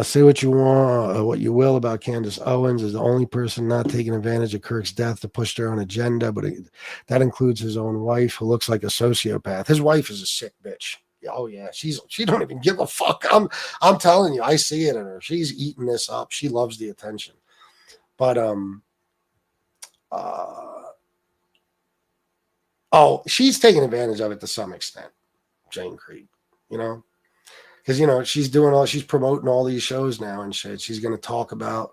Say what you want, what you will about Candace Owens is the only person not taking advantage of Kirk's death to push their own agenda, but that includes his own wife, who looks like a sociopath. His wife is a sick bitch. Oh yeah, she don't even give a fuck. I'm telling you, I see it in her. She's eating this up. She loves the attention. But she's taking advantage of it to some extent, Jane Creed, because she's promoting all these shows now and shit. She's going to talk about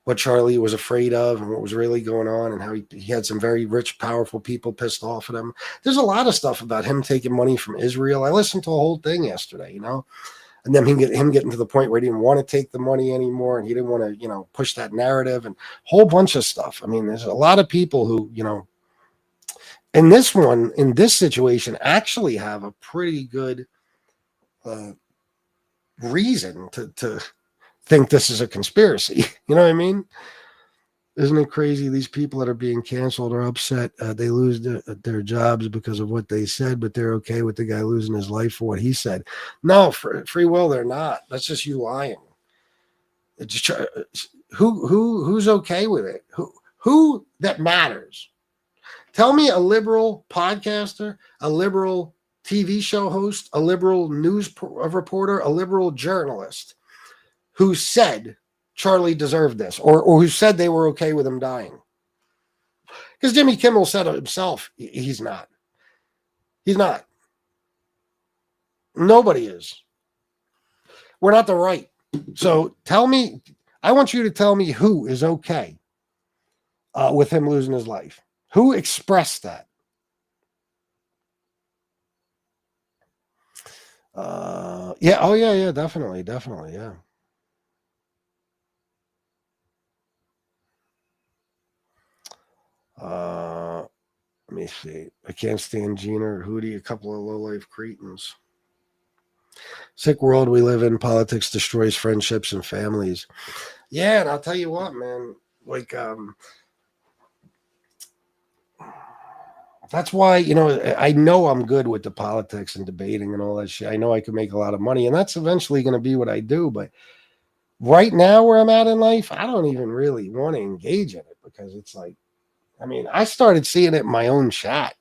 what Charlie was afraid of and what was really going on, and how he had some very rich, powerful people pissed off at him. There's a lot of stuff about him taking money from Israel. I listened to a whole thing yesterday, and then him getting to the point where he didn't want to take the money anymore, and he didn't want to, push that narrative, and a whole bunch of stuff. I mean, there's a lot of people who, in this situation, actually have a pretty good reason to think this is a conspiracy. You know what I mean? Isn't it crazy? These people that are being canceled are upset. They lose their jobs because of what they said, but they're okay with the guy losing his life for what he said. No, free will, they're not. That's just you lying. Who's okay with it? Who that matters? Tell me a liberal podcaster, a liberal TV show host, a liberal news reporter, a liberal journalist who said Charlie deserved this, or who said they were okay with him dying. Because Jimmy Kimmel said it himself, he's not. He's not. Nobody is. We're not the right. So I want you to tell me who is okay with him losing his life. Who expressed that? Yeah. Oh, yeah. Definitely. Yeah. Let me see. I can't stand Gina or Hootie, a couple of low-life cretins. Sick world we live in. Politics destroys friendships and families. Yeah, and I'll tell you what, man. Like, that's why, I know I'm good with the politics and debating and all that shit. I know I could make a lot of money, and that's eventually going to be what I do. But right now, where I'm at in life, I don't even really want to engage in it because it's like, I mean, I started seeing it in my own chat,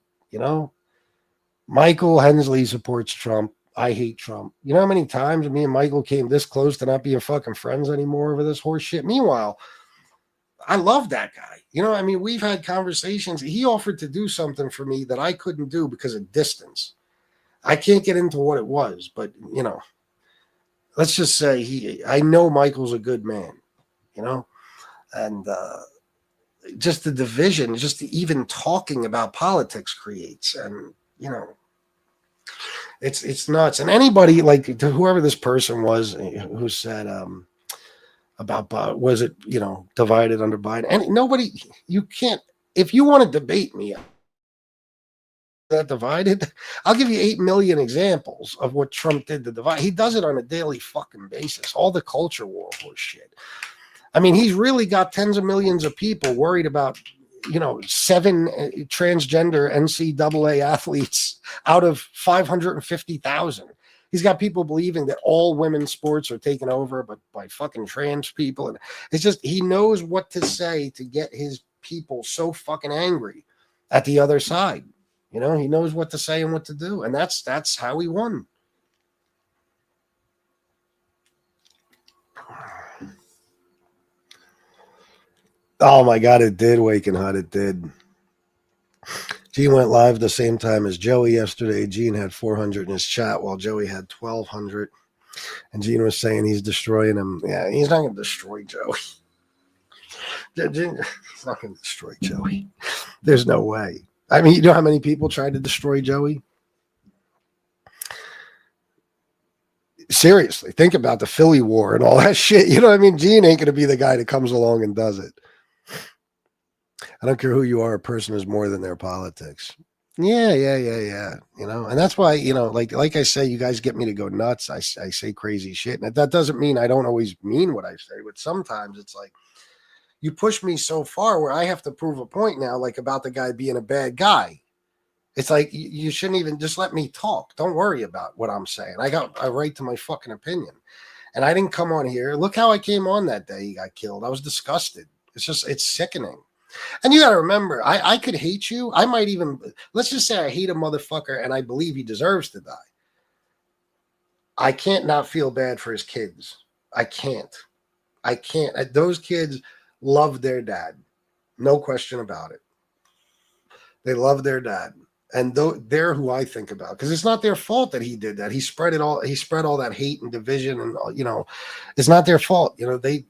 Michael Hensley supports Trump. I hate Trump. You know how many times me and Michael came this close to not being fucking friends anymore over this horse shit? Meanwhile, I love that guy. I mean, we've had conversations. He offered to do something for me that I couldn't do because of distance. I can't get into what it was, but let's just say I know Michael's a good man, and just the division, just even talking about politics creates, and it's nuts. And anybody like to whoever this person was who said about was it divided under Biden, and nobody, you can't, if you want to debate me that divided, I'll give you 8 million examples of what Trump did to divide. He does it on a daily fucking basis. All the culture war horse shit. I mean, he's really got tens of millions of people worried about 7 transgender NCAA athletes out of 550,000. He's got people believing that all women's sports are taken over but by fucking trans people. And it's just, he knows what to say to get his people so fucking angry at the other side. He knows what to say and what to do. And that's how he won. Oh my God, it did, Waking Hot. It did. Gene went live the same time as Joey yesterday. Gene had 400 in his chat while Joey had 1,200. And Gene was saying he's destroying him. Yeah, he's not going to destroy Joey. He's not going to destroy Joey. There's no way. I mean, you know how many people tried to destroy Joey? Seriously, think about the Philly War and all that shit. You know what I mean? Gene ain't going to be the guy that comes along and does it. I don't care who you are. A person is more than their politics. Yeah. And that's why, like I say, you guys get me to go nuts. I say crazy shit. And that doesn't mean I don't always mean what I say, but sometimes it's like you push me so far where I have to prove a point now, like about the guy being a bad guy. It's like you shouldn't even just let me talk. Don't worry about what I'm saying. I got a right to my fucking opinion. And I didn't come on here. Look how I came on that day he got killed. I was disgusted. It's sickening. And you got to remember, I could hate you. I might even, let's just say I hate a motherfucker and I believe he deserves to die. I can't not feel bad for his kids. I can't. Those kids love their dad. No question about it. They love their dad. And they're who I think about, because it's not their fault that he did that. He spread all that hate and division, and it's not their fault. They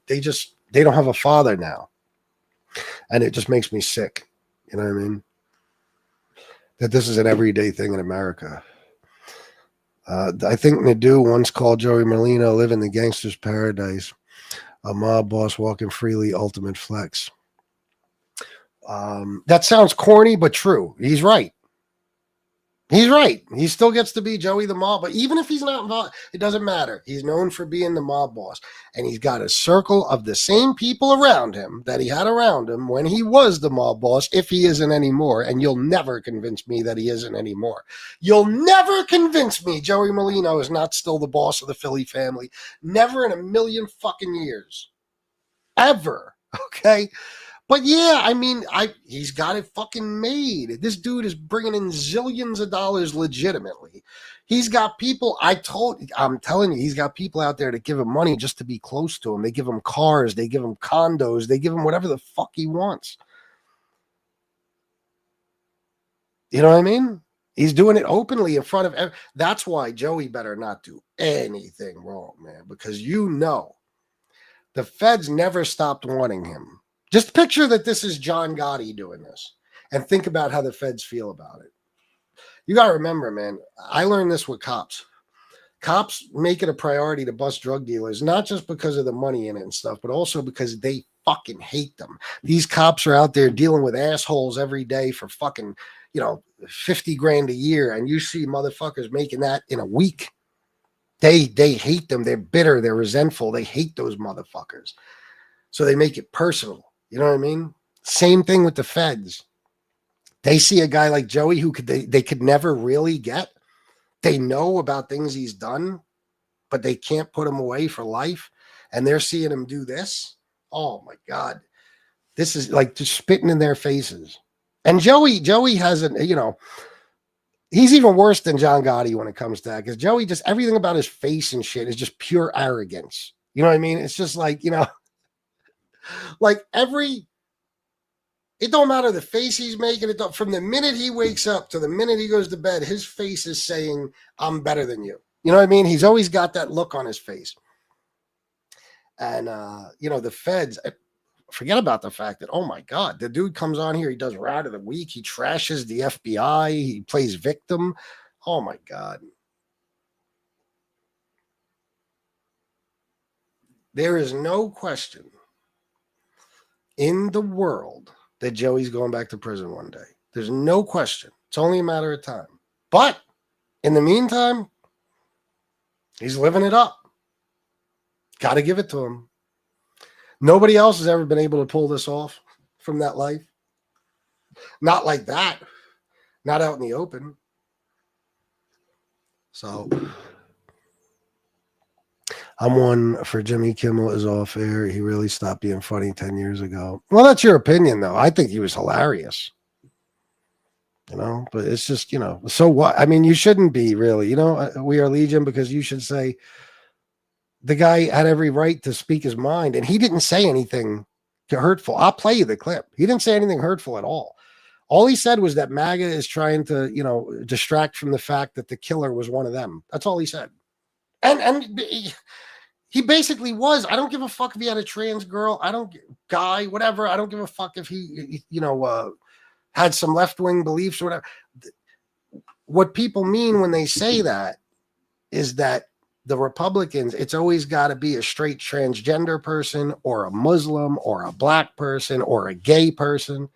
don't have a father now. And it just makes me sick. You know what I mean? That this is an everyday thing in America. I think Nadu once called Joey Molina live in the gangster's paradise. A mob boss walking freely, ultimate flex. That sounds corny, but true. He's right. He's right. He still gets to be Joey the mob, but even if he's not involved, it doesn't matter. He's known for being the mob boss, and he's got a circle of the same people around him that he had around him when he was the mob boss, if he isn't anymore. And you'll never convince me that he isn't anymore. You'll never convince me Joey Molino is not still the boss of the Philly family. Never in a million fucking years. Ever. Okay? But yeah, I mean, he's got it fucking made. This dude is bringing in zillions of dollars legitimately. He's got people, I'm telling you, he's got people out there that give him money just to be close to him. They give him cars, they give him condos, they give him whatever the fuck he wants. You know what I mean? He's doing it openly in front of that's why Joey better not do anything wrong, man, because the feds never stopped wanting him. Just picture that this is John Gotti doing this and think about how the feds feel about it. You got to remember, man, I learned this with cops. Cops make it a priority to bust drug dealers, not just because of the money in it and stuff, but also because they fucking hate them. These cops are out there dealing with assholes every day for fucking, $50 grand a year. And you see motherfuckers making that in a week. They hate them. They're bitter. They're resentful. They hate those motherfuckers. So they make it personal. You know what I mean? Same thing with the feds. They see a guy like Joey who they could never really get. They know about things he's done, but they can't put him away for life. And they're seeing him do this. Oh my God. This is like just spitting in their faces. And Joey hasn't, he's even worse than John Gotti when it comes to that, because Joey, just everything about his face and shit is just pure arrogance. You know what I mean? It's just like, like it don't matter the face he's making. From the minute he wakes up to the minute he goes to bed, his face is saying, I'm better than you. You know what I mean? He's always got that look on his face. And, the feds, forget about the fact that, oh my God, the dude comes on here, he does Rat of the Week, he trashes the FBI, he plays victim. Oh my God. There is no question in the world that Joey's going back to prison one day. There's no question. It's only a matter of time. But in the meantime, he's living it up. Got to give it to him. Nobody else has ever been able to pull this off from that life. Not like that. Not out in the open. So I'm one for Jimmy Kimmel is off air. He really stopped being funny 10 years ago. Well, that's your opinion, though. I think he was hilarious. But it's just, so what? I mean, you shouldn't be really, We Are Legion, because you should say the guy had every right to speak his mind, and he didn't say anything hurtful. I'll play you the clip. He didn't say anything hurtful at all. All he said was that MAGA is trying to, distract from the fact that the killer was one of them. That's all he said. And he basically was. I don't give a fuck if he had a trans girl. Guy, whatever. I don't give a fuck if he had some left-wing beliefs or whatever. What people mean when they say that is that the Republicans, it's always got to be a straight transgender person or a Muslim or a black person or a gay person.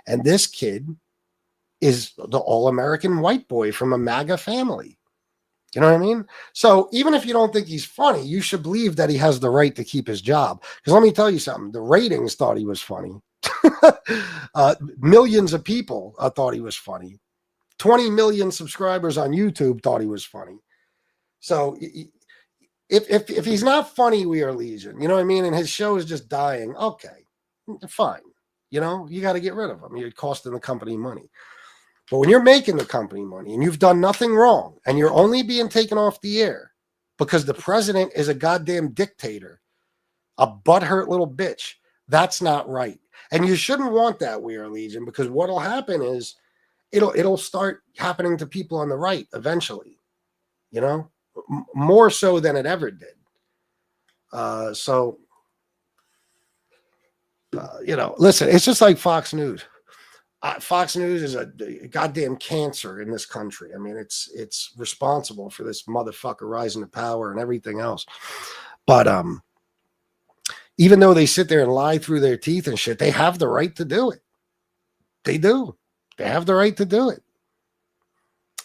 And this kid is the all-American white boy from a MAGA family. You know what I mean? So even if you don't think he's funny, you should believe that he has the right to keep his job. Because let me tell you something. The ratings thought he was funny. Millions of people thought he was funny. 20 million subscribers on YouTube thought he was funny. So if he's not funny, We Are Legion, you know what I mean? And his show is just dying. Okay, fine. You got to get rid of him. You're costing the company money. But when you're making the company money and you've done nothing wrong and you're only being taken off the air because the president is a goddamn dictator, a butthurt little bitch, that's not right. And you shouldn't want that, We Are Legion, because what'll happen is it'll start happening to people on the right eventually, more so than it ever did. Listen, it's just like Fox News. Fox News is a goddamn cancer in this country. I mean, it's responsible for this motherfucker rising to power and everything else. But even though they sit there and lie through their teeth and shit, they have the right to do it. They do. They have the right to do it.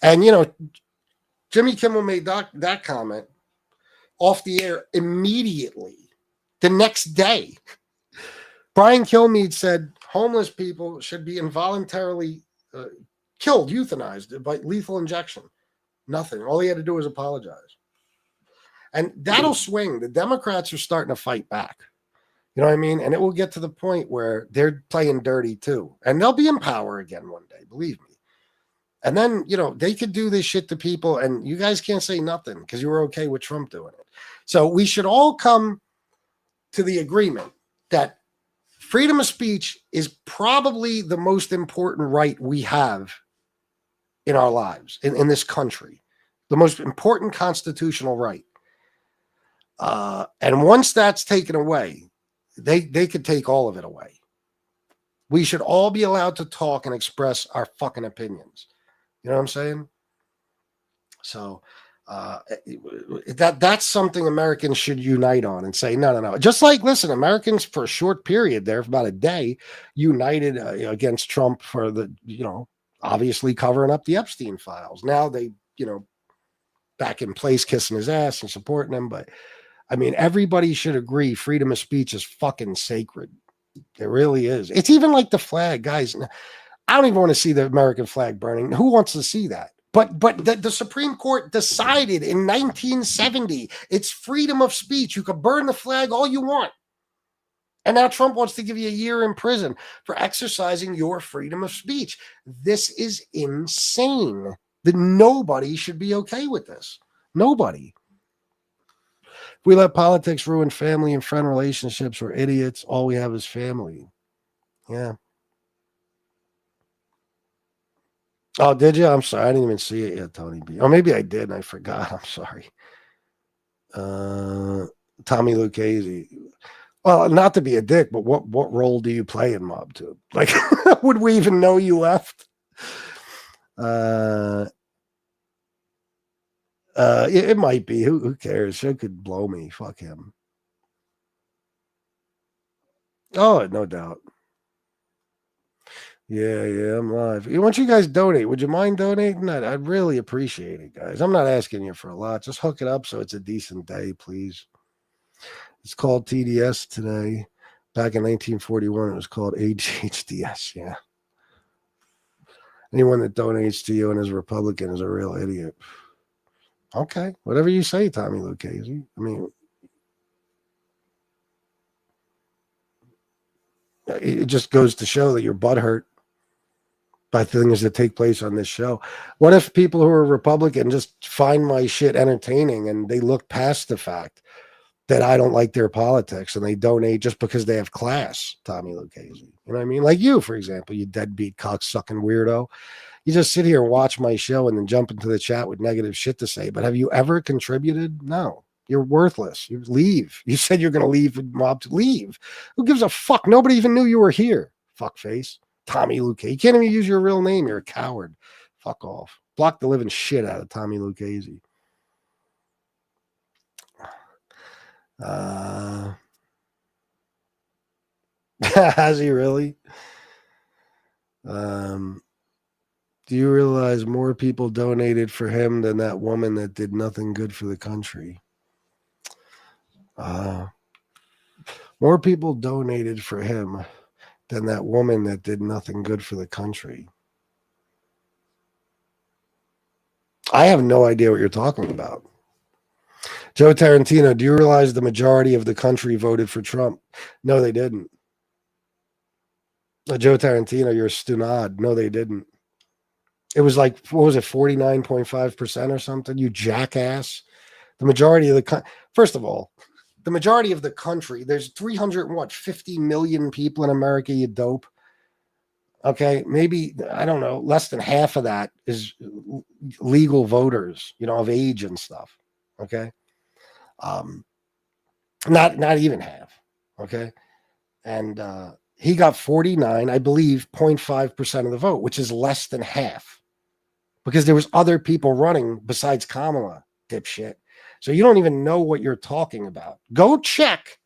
And, Jimmy Kimmel made that comment off the air immediately. The next day, Brian Kilmeade said homeless people should be involuntarily killed, euthanized by lethal injection. Nothing. All he had to do was apologize. And that'll swing. The Democrats are starting to fight back. You know what I mean? And it will get to the point where they're playing dirty too. And they'll be in power again one day, believe me. And then, they could do this shit to people and you guys can't say nothing because you were okay with Trump doing it. So we should all come to the agreement that freedom of speech is probably the most important right we have in our lives, in this country, the most important constitutional right. And once that's taken away, they could take all of it away. We should all be allowed to talk and express our fucking opinions. You know what I'm saying? So that's something Americans should unite on and say, no. Just like, listen, Americans for a short period there, for about a day, united against Trump for the, obviously covering up the Epstein files. Now they, back in place, kissing his ass and supporting him. But I mean, everybody should agree freedom of speech is fucking sacred. It really is. It's even like the flag, guys. I don't even want to see the American flag burning. Who wants to see that? But the Supreme Court decided in 1970 it's freedom of speech. You can burn the flag all you want. And now Trump wants to give you a year in prison for exercising your freedom of speech. This is insane. That nobody should be okay with this. Nobody. If we let politics ruin family and friend relationships, we're idiots. All we have is family. Yeah. Oh, did you? I'm sorry. I didn't even see it yet, Tony B. Or maybe I did and I forgot. I'm sorry. Tommy Lucchese. Well, not to be a dick, but what role do you play in MobTube? Like, would we even know you left? It might be. Who cares? Show could blow me. Fuck him. Oh, no doubt. Yeah, I'm live. Once you guys donate, would you mind donating? I'd really appreciate it, guys. I'm not asking you for a lot. Just hook it up so it's a decent day, please. It's called TDS today. Back in 1941, it was called HDS. Yeah. Anyone that donates to you and is a Republican is a real idiot. Okay, whatever you say, Tommy Lucchese. I mean, it just goes to show that you're butthurt by things that take place on this show. What if people who are Republican just find my shit entertaining and they look past the fact that I don't like their politics and they donate just because they have class, Tommy Lucchese? You know what I mean? Like you, for example, you deadbeat cocksucking weirdo. You just sit here and watch my show and then jump into the chat with negative shit to say. But have you ever contributed? No. You're worthless. You leave. You said you're going to leave and mob to leave. Who gives a fuck? Nobody even knew you were here. Fuckface. Tommy Lucchese. You can't even use your real name. You're a coward. Fuck off. Block the living shit out of Tommy Lucchese. Has he really? Do you realize more people donated for him than that woman that did nothing good for the country? More people donated for him than that woman that did nothing good for the country. I have no idea what you're talking about. Joe Tarantino, do you realize the majority of the country voted for Trump? No, they didn't. Joe Tarantino, you're a stunad. No, they didn't. It was like, what was it, 49.5% or something? You jackass. The majority of the first of all, the majority of the country, there's 350 million people in America, you dope. Okay, maybe, I don't know, less than half of that is legal voters, of age and stuff. Okay. Not even half. Okay. And he got 49, I believe, 0.5% of the vote, which is less than half. Because there was other people running besides Kamala, dipshit. So you don't even know what you're talking about. Go check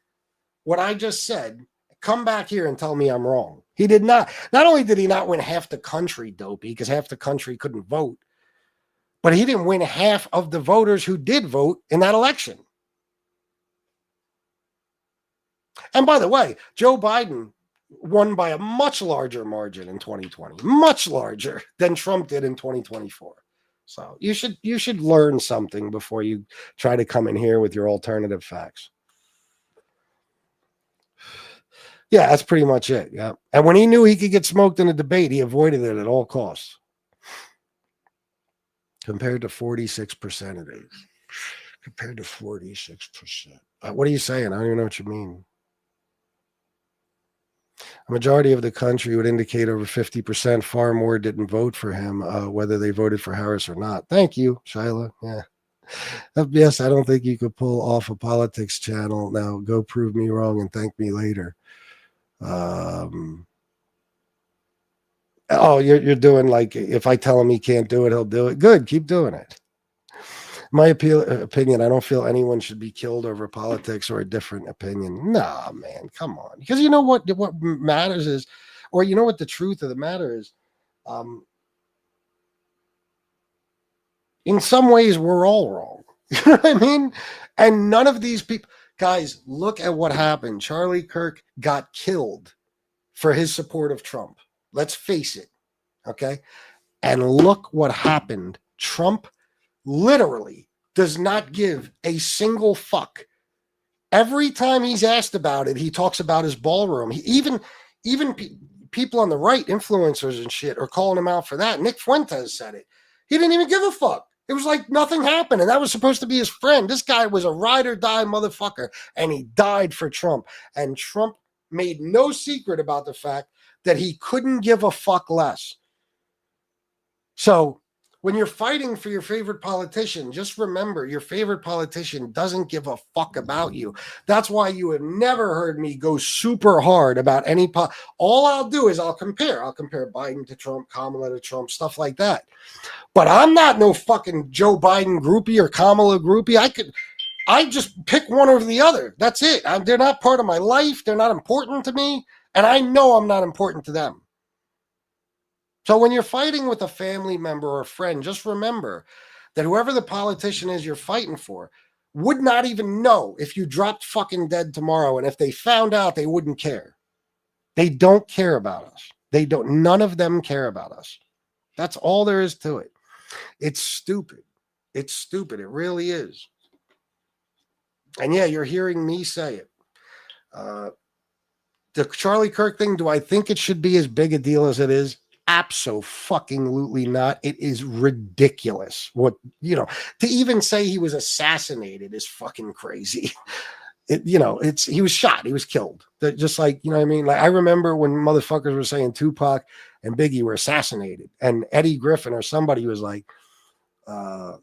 what I just said. Come back here and tell me I'm wrong. He did not. Not only did he not win half the country, dopey, because half the country couldn't vote, but he didn't win half of the voters who did vote in that election. And by the way, Joe Biden won by a much larger margin in 2020, much larger than Trump did in 2024. So you should learn something before you try to come in here with your alternative facts. Yeah, that's pretty much it. Yeah. And when he knew he could get smoked in a debate, he avoided it at all costs. Compared to 46% it is. Compared to 46%. What are you saying? I don't even know what you mean. A majority of the country would indicate over 50%, far more didn't vote for him, whether they voted for Harris or not. Thank you, Shyla. Yeah. FBS, I don't think you could pull off a politics channel. Now go prove me wrong and thank me later. You're doing like, if I tell him he can't do it, he'll do it. Good, keep doing it. My opinion, I don't feel anyone should be killed over politics or a different opinion. Nah, man, come on. Because you know what matters is, or you know what the truth of the matter is, In some ways, we're all wrong. You know what I mean? And none of these people, guys, look at what happened. Charlie Kirk got killed for his support of Trump. Let's face it. Okay. And look what happened. Trump literally does not give a single fuck. Every time he's asked about it, he talks about his ballroom. Even people on the right, influencers and shit, are calling him out for that. Nick Fuentes said it. He didn't even give a fuck. It was like nothing happened, and that was supposed to be his friend. This guy was a ride or die motherfucker, and he died for Trump. And Trump made no secret about the fact that he couldn't give a fuck less. So when you're fighting for your favorite politician, just remember your favorite politician doesn't give a fuck about you. That's why you have never heard me go super hard about any all I'll do is I'll compare Biden to Trump, Kamala to Trump, stuff like that. But I'm not no fucking Joe Biden groupie or Kamala groupie. I just pick one or the other. That's it. They're not part of my life. They're not important to me. And I know I'm not important to them. So when you're fighting with a family member or a friend, just remember that whoever the politician is you're fighting for would not even know if you dropped fucking dead tomorrow. And if they found out, they wouldn't care. They don't care about us. They don't. None of them care about us. That's all there is to it. It's stupid. It's stupid. It really is. And yeah, you're hearing me say it. The Charlie Kirk thing, do I think it should be as big a deal as it is? Absolutely not. It is ridiculous. What, to even say he was assassinated is fucking crazy. He was shot. He was killed. Just like, you know what I mean? Like, I remember when motherfuckers were saying Tupac and Biggie were assassinated, and Eddie Griffin or somebody was like,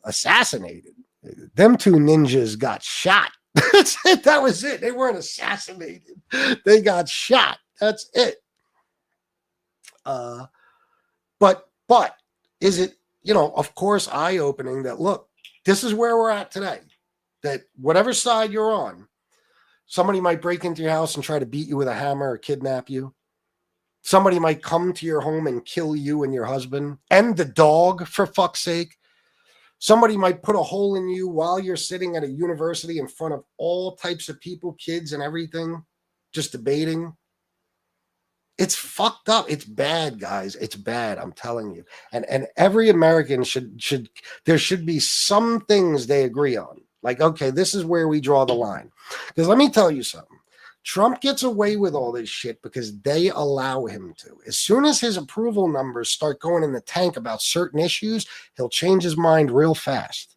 assassinated. Them two ninjas got shot. That's it. That was it. They weren't assassinated. They got shot. That's it. But is it, of course, eye-opening that, look, this is where we're at today, that whatever side you're on, somebody might break into your house and try to beat you with a hammer or kidnap you. Somebody might come to your home and kill you and your husband and the dog, for fuck's sake. Somebody might put a hole in you while you're sitting at a university in front of all types of people, kids and everything, just debating. It's fucked up. It's bad, guys. It's bad. I'm telling you. And every American there should be some things they agree on. Like, okay, this is where we draw the line. Because let me tell you something. Trump gets away with all this shit because they allow him to. As soon as his approval numbers start going in the tank about certain issues, he'll change his mind real fast.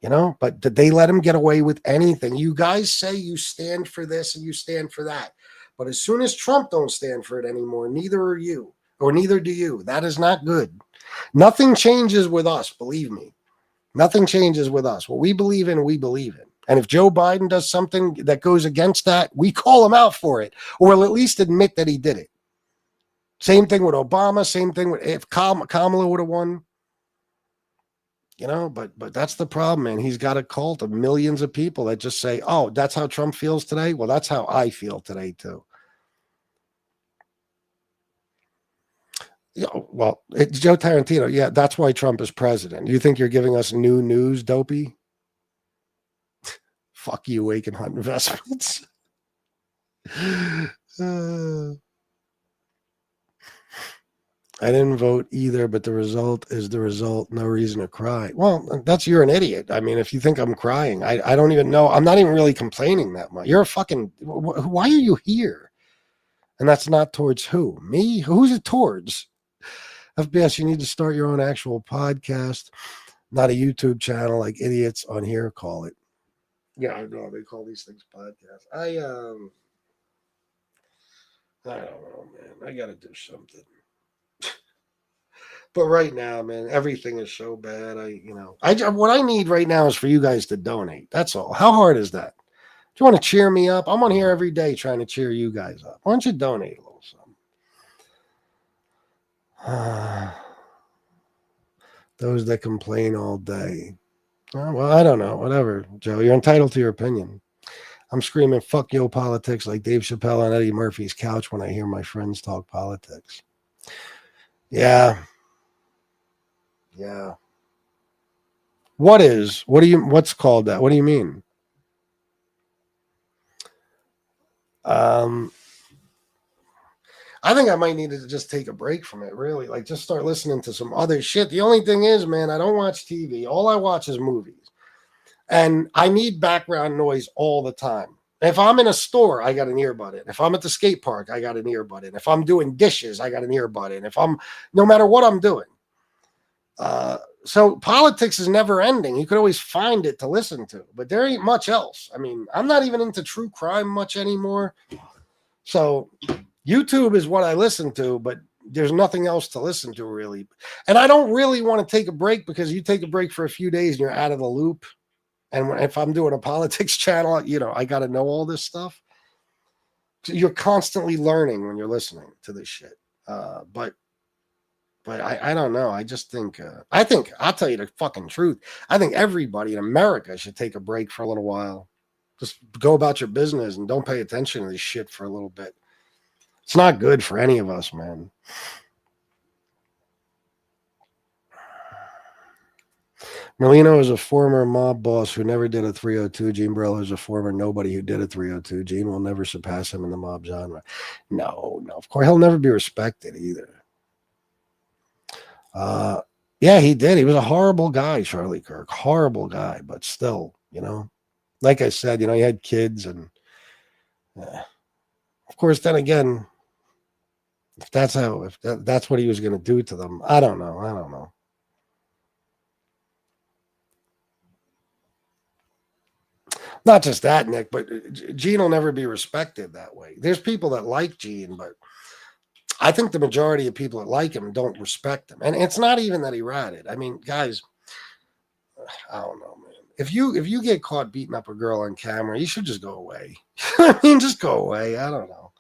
But they let him get away with anything. You guys say you stand for this and you stand for that. But as soon as Trump don't stand for it anymore, neither are you, or neither do you. That is not good. Nothing changes with us, believe me. Nothing changes with us. What we believe in, we believe in. And if Joe Biden does something that goes against that, we call him out for it, or we'll at least admit that he did it. Same thing with Obama. Same thing with if Kamala would have won. But that's the problem, man. He's got a cult of millions of people that just say, oh, that's how Trump feels today? Well, that's how I feel today, too. It's Joe Tarantino. Yeah, that's why Trump is president. You think you're giving us new news, dopey? Fuck you, Wake and Hunt Investments. I didn't vote either, but the result is the result. No reason to cry. Well, you're an idiot. I mean, if you think I'm crying, I don't even know. I'm not even really complaining that much. You're a fucking, why are you here? And that's not towards who? Me? Who's it towards? FBS, you need to start your own actual podcast, not a YouTube channel like idiots on here call it. Yeah, I know. They call these things podcasts. I don't know, man. I got to do something. But right now, man, everything is so bad. What I need right now is for you guys to donate. That's all. How hard is that? Do you want to cheer me up? I'm on here every day trying to cheer you guys up. Why don't you donate a little something? Those that complain all day. Well, I don't know. Whatever, Joe. You're entitled to your opinion. I'm screaming, fuck yo politics like Dave Chappelle on Eddie Murphy's couch when I hear my friends talk politics. Yeah. What's called that? What do you mean? I think I might need to just take a break from it, really. Like, just start listening to some other shit. The only thing is, man, I don't watch TV. All I watch is movies. And I need background noise all the time. If I'm in a store, I got an earbud in. If I'm at the skate park, I got an earbud in. If I'm doing dishes, I got an earbud in. No matter what I'm doing. So politics is never ending. You could always find it to listen to, but there ain't much else. I mean, I'm not even into true crime much anymore. So YouTube is what I listen to, but there's nothing else to listen to really. And I don't really want to take a break, because you take a break for a few days and you're out of the loop. And if I'm doing a politics channel, I got to know all this stuff. You're constantly learning when you're listening to this shit. But I don't know. I just think, I'll tell you the fucking truth. I think everybody in America should take a break for a little while. Just go about your business and don't pay attention to this shit for a little bit. It's not good for any of us, man. Merlino is a former mob boss who never did a 302. Gene Barello is a former nobody who did a 302. Gene will never surpass him in the mob genre. No, of course. He'll never be respected either. Yeah, he did. He was a horrible guy, Charlie Kirk. Horrible guy, but still, like I said, he had kids, and of course, then again, if that's what he was going to do to them, I don't know. Not just that, Nick, but Gene will never be respected that way. There's people that like Gene, but I think the majority of people that like him don't respect him. And it's not even that he ratted. I mean, guys, I don't know, man. If you get caught beating up a girl on camera, you should just go away. I mean, just go away. I don't know.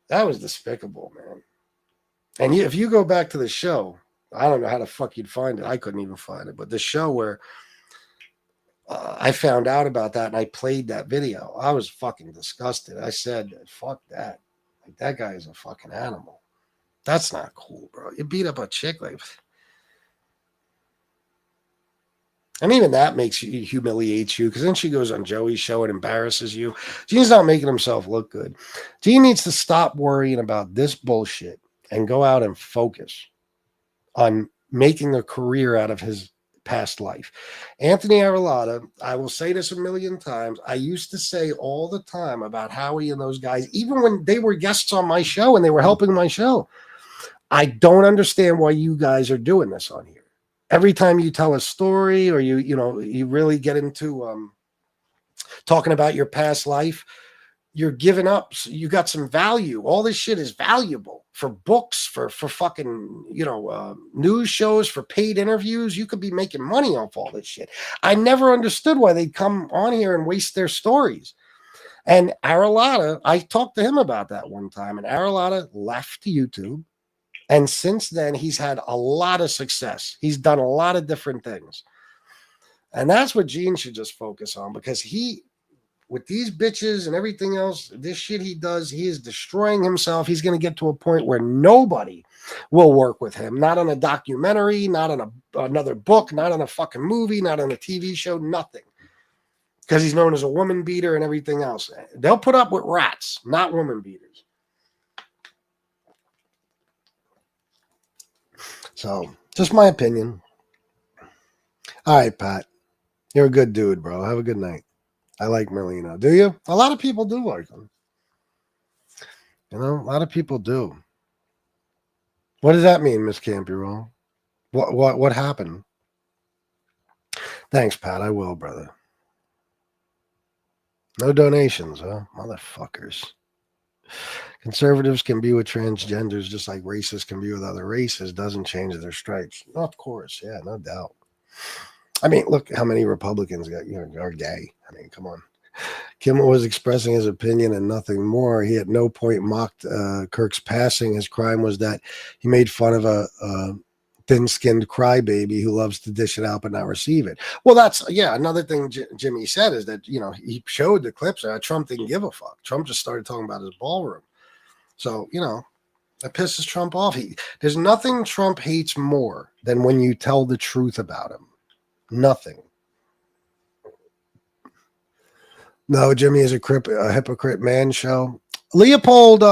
That was despicable, man. And if you go back to the show, I don't know how the fuck you'd find it. I couldn't even find it. But the show where I found out about that and I played that video, I was fucking disgusted. I said, fuck that. Like, that guy is a fucking animal. That's not cool, bro. You beat up a chick like... And even that humiliates you, because then she goes on Joey's show and embarrasses you. Gene's not making himself look good. Gene needs to stop worrying about this bullshit and go out and focus on making a career out of his past life. Anthony Arulada, I will say this a million times. I used to say all the time about Howie and those guys, even when they were guests on my show and they were helping my show. I don't understand why you guys are doing this on here. Every time you tell a story or you really get into talking about your past life, you're giving up. You got some value. All this shit is valuable for books, for fucking, news shows, for paid interviews. You could be making money off all this shit. I never understood why they'd come on here and waste their stories. And Arulada, I talked to him about that one time, and Arulada left YouTube. And since then, he's had a lot of success. He's done a lot of different things. And that's what Gene should just focus on, because with these bitches and everything else, this shit he does, he is destroying himself. He's going to get to a point where nobody will work with him. Not on a documentary, not on another book, not on a fucking movie, not on a TV show, nothing. Because he's known as a woman beater and everything else. They'll put up with rats, not woman beaters. So, just my opinion. All right, Pat. You're a good dude, bro. Have a good night. I like Merlino. Do you? A lot of people do like him. A lot of people do. What does that mean, Miss Campy? What happened? Thanks, Pat. I will, brother. No donations, huh? Motherfuckers. Conservatives can be with transgenders just like racists can be with other races. Doesn't change their stripes. Of course, yeah, no doubt. I mean, look how many Republicans are gay. I mean, come on. Kimmel was expressing his opinion and nothing more. He at no point mocked Kirk's passing. His crime was that he made fun of a thin-skinned crybaby who loves to dish it out but not receive it. Well, that's, another thing Jimmy said is that, he showed the clips. Trump didn't give a fuck. Trump just started talking about his ballroom. So, that pisses Trump off. There's nothing Trump hates more than when you tell the truth about him. Nothing. No, Jimmy is a hypocrite man show. Leopold,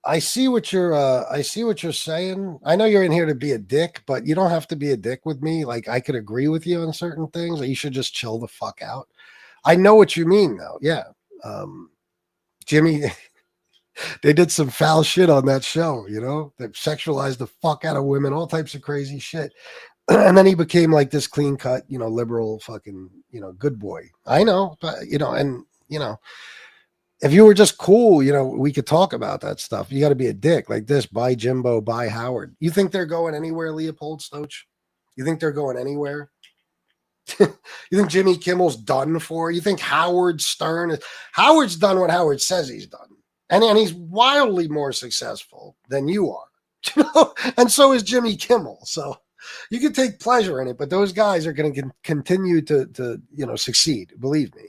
I see what you're saying. I know you're in here to be a dick, but you don't have to be a dick with me. Like, I could agree with you on certain things. You should just chill the fuck out. I know what you mean, though. Yeah. Jimmy, they did some foul shit on that show, you know? They sexualized the fuck out of women, all types of crazy shit. And then he became like this clean cut, you know, liberal fucking, you know, good boy. I know, but, you know, and, you know, if you were just cool, you know, we could talk about that stuff. You got to be a dick like this. Buy Jimbo, buy Howard. You think they're going anywhere, Leopold Stoach? You think they're going anywhere? You think Jimmy Kimmel's done for? You think Howard Stern Howard's done what Howard says he's done. And he's wildly more successful than you are. You know? And so is Jimmy Kimmel. So you can take pleasure in it, but those guys are going to continue to you know, succeed, believe me.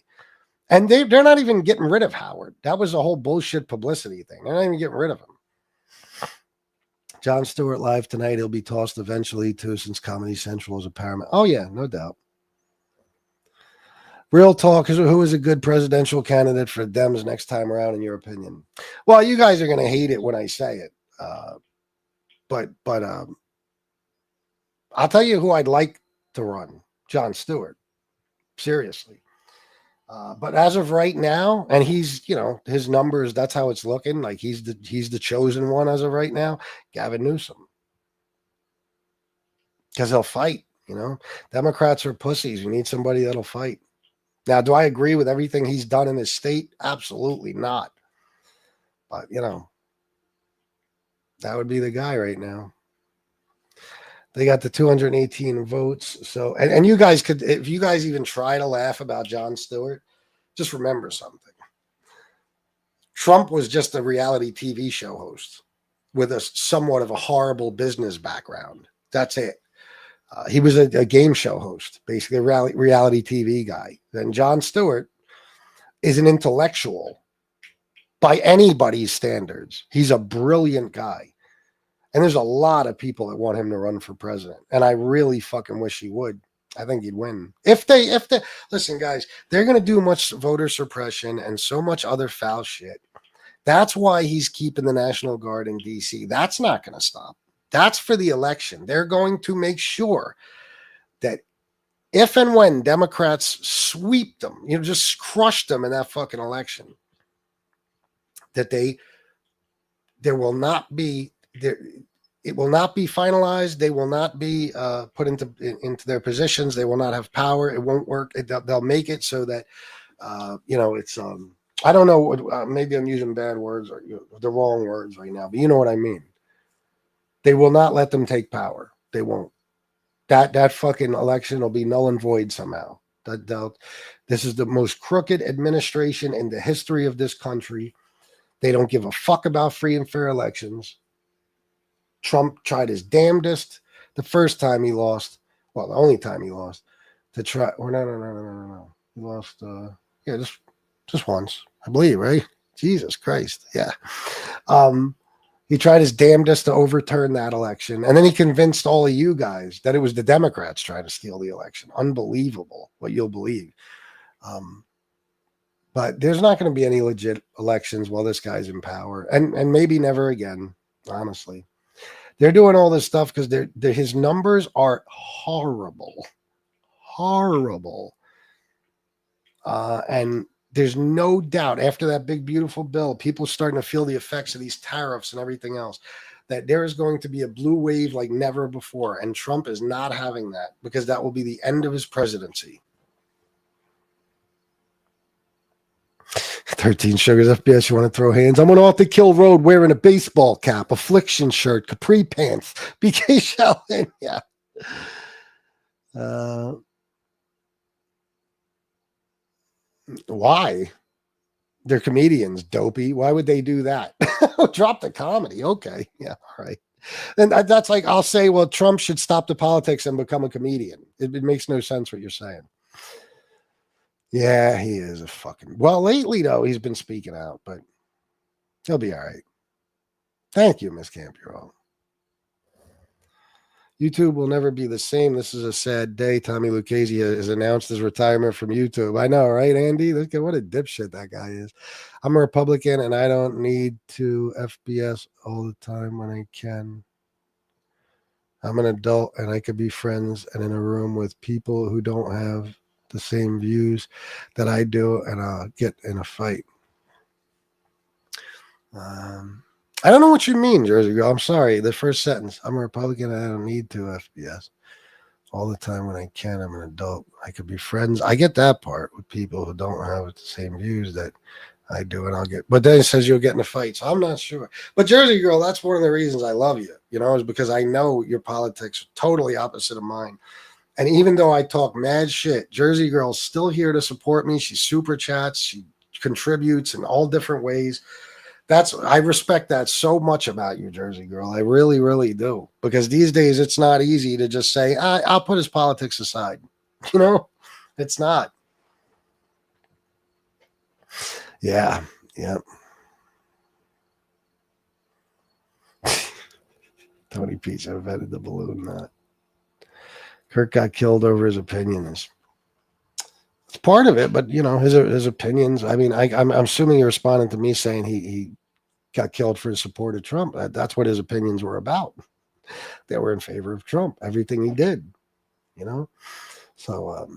And they're not even getting rid of Howard. That was a whole bullshit publicity thing. They're not even getting rid of him. Jon Stewart live tonight. He'll be tossed eventually too, since Comedy Central is a paramount. Oh yeah, no doubt. Real talk, who is a good presidential candidate for Dems next time around, in your opinion? Well, you guys are going to hate it when I say it. But I'll tell you who I'd like to run. Jon Stewart. Seriously. But as of right now, and he's, you know, his numbers, that's how it's looking. Like he's the chosen one as of right now, Gavin Newsom. Because he'll fight, you know. Democrats are pussies. You need somebody that'll fight. Now, do I agree with everything he's done in his state? Absolutely not. But, you know, that would be the guy right now. They got the 218 votes. So, and you guys could, if you guys even try to laugh about Jon Stewart, just remember something. Trump was just a reality TV show host with a somewhat of a horrible business background. That's it. He was a game show host, basically a reality TV guy. Then Jon Stewart is an intellectual by anybody's standards. He's a brilliant guy. And there's a lot of people that want him to run for president. And I really fucking wish he would. I think he'd win. If they listen, guys, they're going to do much voter suppression and so much other foul shit. That's why he's keeping the National Guard in DC. That's not going to stop. That's for the election. They're going to make sure that if and when Democrats sweep them, you know, just crush them in that fucking election, that there will not be there. It will not be finalized. They will not be put into their positions. They will not have power. It won't work. They'll make it so that you know, it's I don't know. Maybe I'm using bad words or the wrong words right now, but you know what I mean. They will not let them take power. They won't. That fucking election will be null and void somehow. This is the most crooked administration in the history of this country. They don't give a fuck about free and fair elections. Trump tried his damnedest the first time he lost. Well, the only time he lost to try. Or no. He lost. Yeah, just once, I believe. Right? Jesus Christ. Yeah. He tried his damnedest to overturn that election. And then he convinced all of you guys that it was the Democrats trying to steal the election. Unbelievable what you'll believe. But there's not going to be any legit elections while this guy's in power. And maybe never again, honestly. They're doing all this stuff because his numbers are horrible. Horrible. And there's no doubt after that big, beautiful bill, people are starting to feel the effects of these tariffs and everything else, that there is going to be a blue wave like never before. And Trump is not having that because that will be the end of his presidency. 13 Sugars FBS, you want to throw hands? I'm on off the Kill Road wearing a baseball cap, affliction shirt, capri pants, BK Sheldon. Yeah. Why? They're comedians, dopey. Why would they do that? Drop the comedy. Okay. Yeah. All right. And that's like, I'll say, well, Trump should stop the politics and become a comedian. It makes no sense what you're saying. Yeah, he is a fucking... Well, lately, though, he's been speaking out, but he'll be all right. Thank you, Miss Campuro. YouTube will never be the same. This is a sad day. Tommy Lucchese has announced his retirement from YouTube. I know, right, Andy? Look at what a dipshit that guy is. I'm a Republican, and I don't need to FBS all the time when I can. I'm an adult, and I could be friends and in a room with people who don't have the same views that I do, and I'll get in a fight. I don't know what you mean, Jersey Girl. I'm sorry. The first sentence. I'm a Republican and I don't need to FBS all the time when I can. I'm an adult. I could be friends. I get that part with people who don't have the same views that I do, and I'll get. But then it says you'll get in a fight, so I'm not sure. But Jersey Girl, that's one of the reasons I love you. Is because I know your politics are totally opposite of mine. And even though I talk mad shit, Jersey Girl's still here to support me. She super chats. She contributes in all different ways. I respect that so much about you, Jersey Girl. I really, really do. Because these days it's not easy to just say, I'll put his politics aside. It's not. Yeah. Tony Peach invented the balloon knot. Kirk got killed over his opinions. It's part of it, but his opinions. I mean, I'm assuming you're responding to me saying he got killed for his support of Trump. That's what his opinions were about. They were in favor of Trump. Everything he did, So,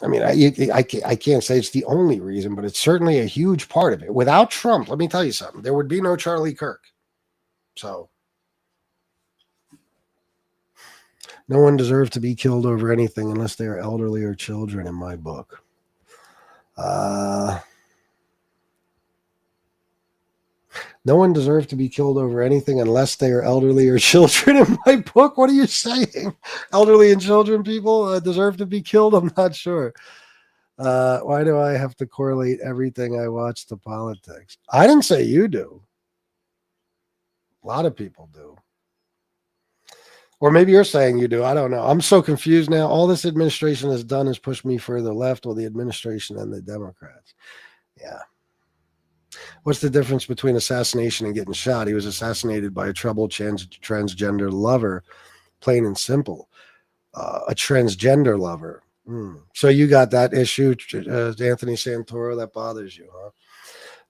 I mean, I can't say it's the only reason, but it's certainly a huge part of it. Without Trump, let me tell you something. There would be no Charlie Kirk. So. No one deserves to be killed over anything unless they are elderly or children, in my book. No one deserves to be killed over anything unless they are elderly or children, in my book. What are you saying? Elderly and children people deserve to be killed? I'm not sure. Why do I have to correlate everything I watch to politics? I didn't say you do. A lot of people do. Or maybe you're saying you do. I don't know. I'm so confused now. All this administration has done is push me further left with the administration and the Democrats. Yeah. What's the difference between assassination and getting shot? He was assassinated by a troubled transgender lover, plain and simple. A transgender lover. So you got that issue, Anthony Santoro, that bothers you, huh?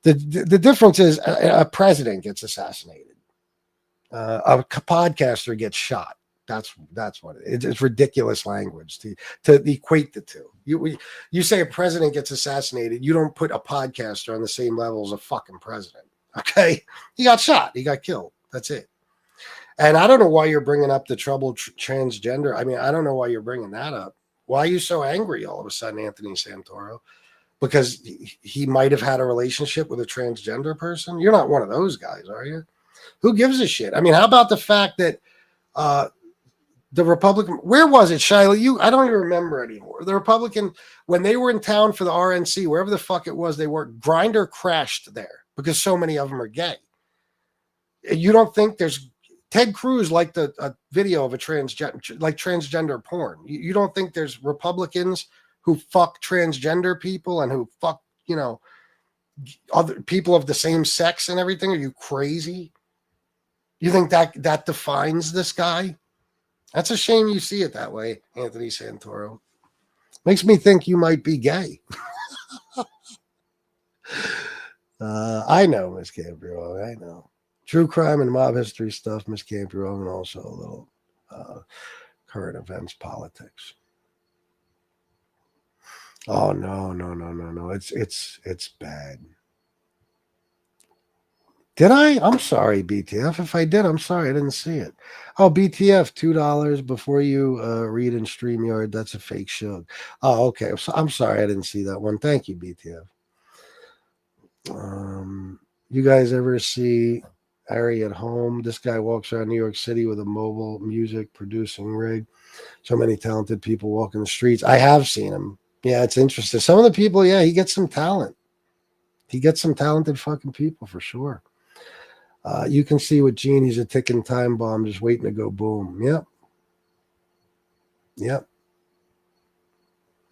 The difference is a president gets assassinated. A podcaster gets shot. That's what it's ridiculous language to equate the two. You say a president gets assassinated, you don't put a podcaster on the same level as a fucking president. Okay, he got shot, he got killed. That's it. And I don't know why you're bringing up the troubled transgender. I mean, I don't know why you're bringing that up. Why are you so angry all of a sudden, Anthony Santoro? Because he might have had a relationship with a transgender person. You're not one of those guys, are you? Who gives a shit? I mean, how about the fact that the Republican, where was it, Shiloh? I don't even remember anymore. The Republican, when they were in town for the RNC, wherever the fuck it was, Grindr crashed there because so many of them are gay. You don't think there's Ted Cruz liked a video of a transgender porn. You don't think there's Republicans who fuck transgender people and who fuck, other people of the same sex and everything? Are you crazy? You think that defines this guy? That's a shame you see it that way, Anthony Santoro. Makes me think you might be gay. I know, Miss Campion. I know. True crime and mob history stuff, Miss Campion, and also a little current events politics. Oh, no. It's bad. Did I? I'm sorry, BTF. If I did, I'm sorry. I didn't see it. Oh, BTF, $2 before you read in StreamYard. That's a fake show. Oh, okay. I'm sorry. I didn't see that one. Thank you, BTF. You guys ever see Ari at home? This guy walks around New York City with a mobile music producing rig. So many talented people walking the streets. I have seen him. Yeah, it's interesting. Some of the people, yeah, he gets some talent. He gets some talented fucking people for sure. You can see with Gene, he's a ticking time bomb just waiting to go boom. Yep.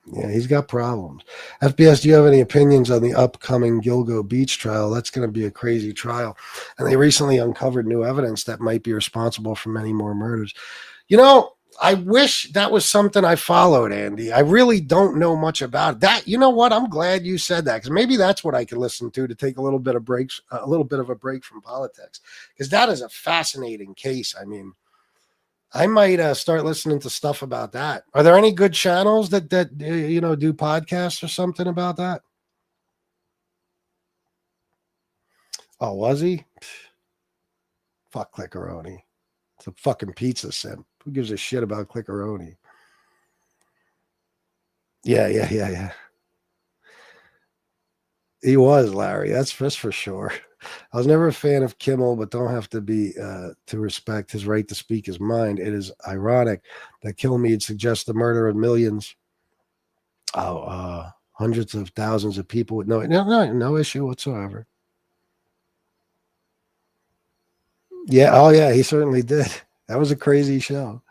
Yeah, he's got problems. FBS, do you have any opinions on the upcoming Gilgo Beach trial? That's going to be a crazy trial. And they recently uncovered new evidence that might be responsible for many more murders. You know, I wish that was something I followed, Andy. I really don't know much about that. You know what? I'm glad you said that, because maybe that's what I could listen to take a little bit of breaks, a little bit of a break from politics, because that is a fascinating case. I mean, I might start listening to stuff about that. Are there any good channels that do podcasts or something about that? Oh, was he? Fuck Clickeroni. It's a fucking pizza simp. Who gives a shit about Clickeroni? Yeah. He was, Larry. That's for sure. I was never a fan of Kimmel, but don't have to be to respect his right to speak his mind. It is ironic that Kilmeade suggests the murder of millions. Hundreds of thousands of people with no issue whatsoever. Yeah, oh yeah, he certainly did. That was a crazy show.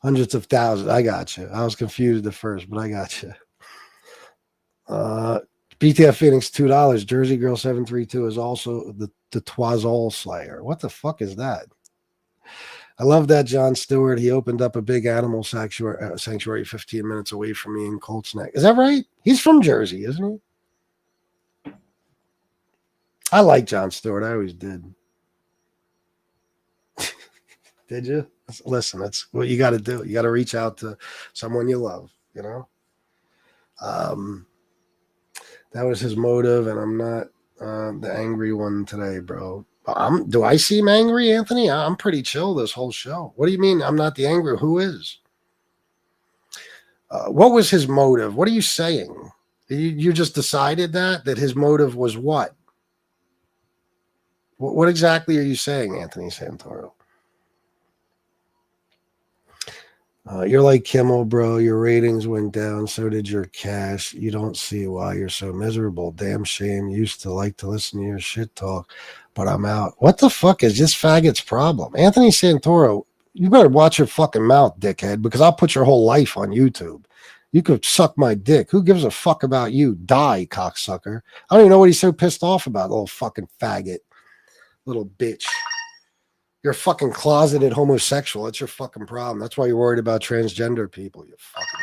Hundreds of thousands. I got you. I was confused at first, but I got you. BTF Phoenix $2. Jersey Girl 732 is also the Toisol Slayer. What the fuck is that? I love that Jon Stewart. He opened up a big animal sanctuary 15 minutes away from me in Colts Neck. Is that right? He's from Jersey, isn't he? I like Jon Stewart. I always did. Did you? Listen, that's what you got to do. You got to reach out to someone you love, you know? That was his motive, and I'm not the angry one today, bro. Do I seem angry, Anthony? I'm pretty chill this whole show. What do you mean I'm not the angry? Who is? What was his motive? What are you saying? You just decided that his motive was what? What exactly are you saying, Anthony Santoro? You're like Kimmel, bro. Your ratings went down. So did your cash. You don't see why you're so miserable. Damn shame. Used to like to listen to your shit talk, but I'm out. What the fuck is this faggot's problem? Anthony Santoro, you better watch your fucking mouth, dickhead, because I'll put your whole life on YouTube. You could suck my dick. Who gives a fuck about you? Die, cocksucker. I don't even know what he's so pissed off about, little fucking faggot. Little bitch. You're a fucking closeted homosexual. That's your fucking problem. That's why you're worried about transgender people, you fucking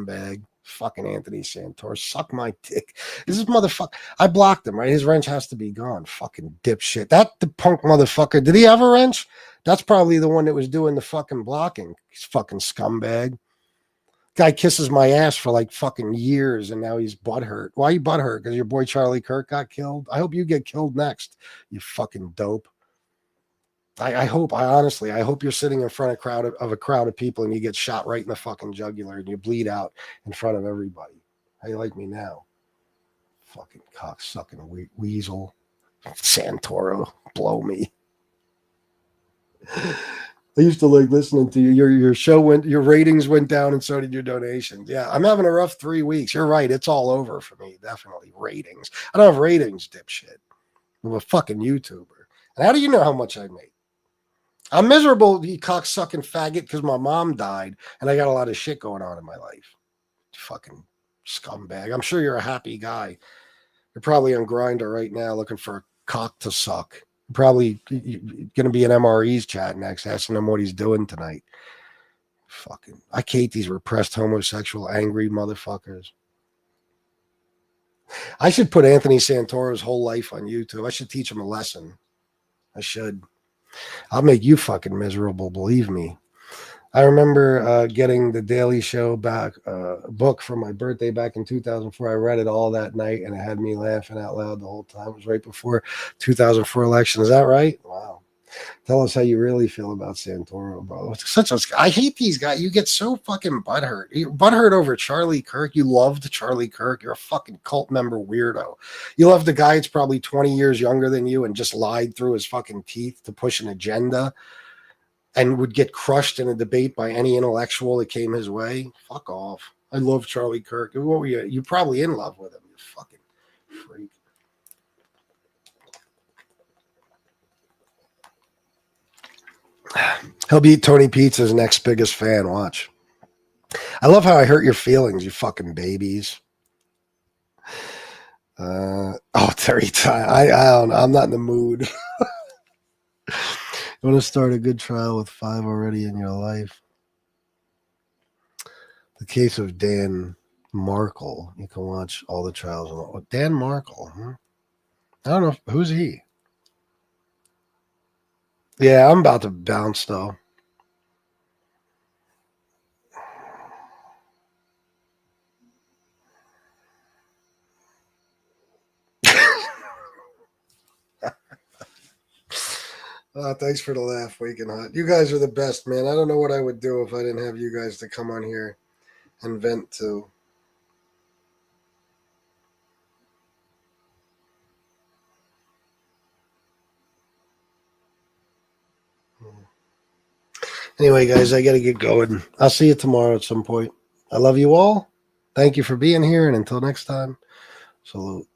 scumbag. Fucking Anthony Santoro. Suck my dick. This is motherfucker. I blocked him, right? His wrench has to be gone. Fucking dipshit. That the punk motherfucker. Did he have a wrench? That's probably the one that was doing the fucking blocking. He's fucking scumbag. Guy kisses my ass for like fucking years, and now he's butthurt. Why are you butthurt? Because your boy Charlie Kirk got killed? I hope you get killed next, you fucking dope. I hope you're sitting in front of a crowd of people and you get shot right in the fucking jugular and you bleed out in front of everybody. How you like me now? Fucking cocksucking weasel. Santoro, blow me. I used to like listening to you. Your show your ratings went down and so did your donations. Yeah, I'm having a rough 3 weeks. You're right. It's all over for me. Definitely ratings. I don't have ratings, dipshit. I'm a fucking YouTuber. And how do you know how much I make? I'm miserable, you cocksucking faggot, because my mom died and I got a lot of shit going on in my life. Fucking scumbag. I'm sure you're a happy guy. You're probably on Grindr right now looking for a cock to suck. You're probably going to be in MRE's chat next, asking him what he's doing tonight. Fucking, I hate these repressed homosexual, angry motherfuckers. I should put Anthony Santoro's whole life on YouTube. I should teach him a lesson. I should. I'll make you fucking miserable, believe me. I remember getting the Daily Show book for my birthday back in 2004. I read it all that night, and it had me laughing out loud the whole time. It was right before 2004 election. Is that right? Wow. Tell us how you really feel about Santoro, bro. I hate these guys. You get so fucking butthurt. You're butthurt over Charlie Kirk. You loved Charlie Kirk. You're a fucking cult member weirdo. You love the guy that's probably 20 years younger than you and just lied through his fucking teeth to push an agenda and would get crushed in a debate by any intellectual that came his way. Fuck off. I love Charlie Kirk. What were you? You're probably in love with him, you fucking freak. He'll be Tony Pizza's next biggest fan. Watch. I love how I hurt your feelings, you fucking babies. Terry Ty. I don't know. I'm not in the mood. You want to start a good trial with 5 already in your life? The case of Dan Markle. You can watch all the trials. Dan Markle. Huh? I don't know. Who's he? Yeah, I'm about to bounce, though. Thanks for the laugh, Waking Hot. You guys are the best, man. I don't know what I would do if I didn't have you guys to come on here and vent to. Anyway, guys, I got to get going. I'll see you tomorrow at some point. I love you all. Thank you for being here, and until next time, salute.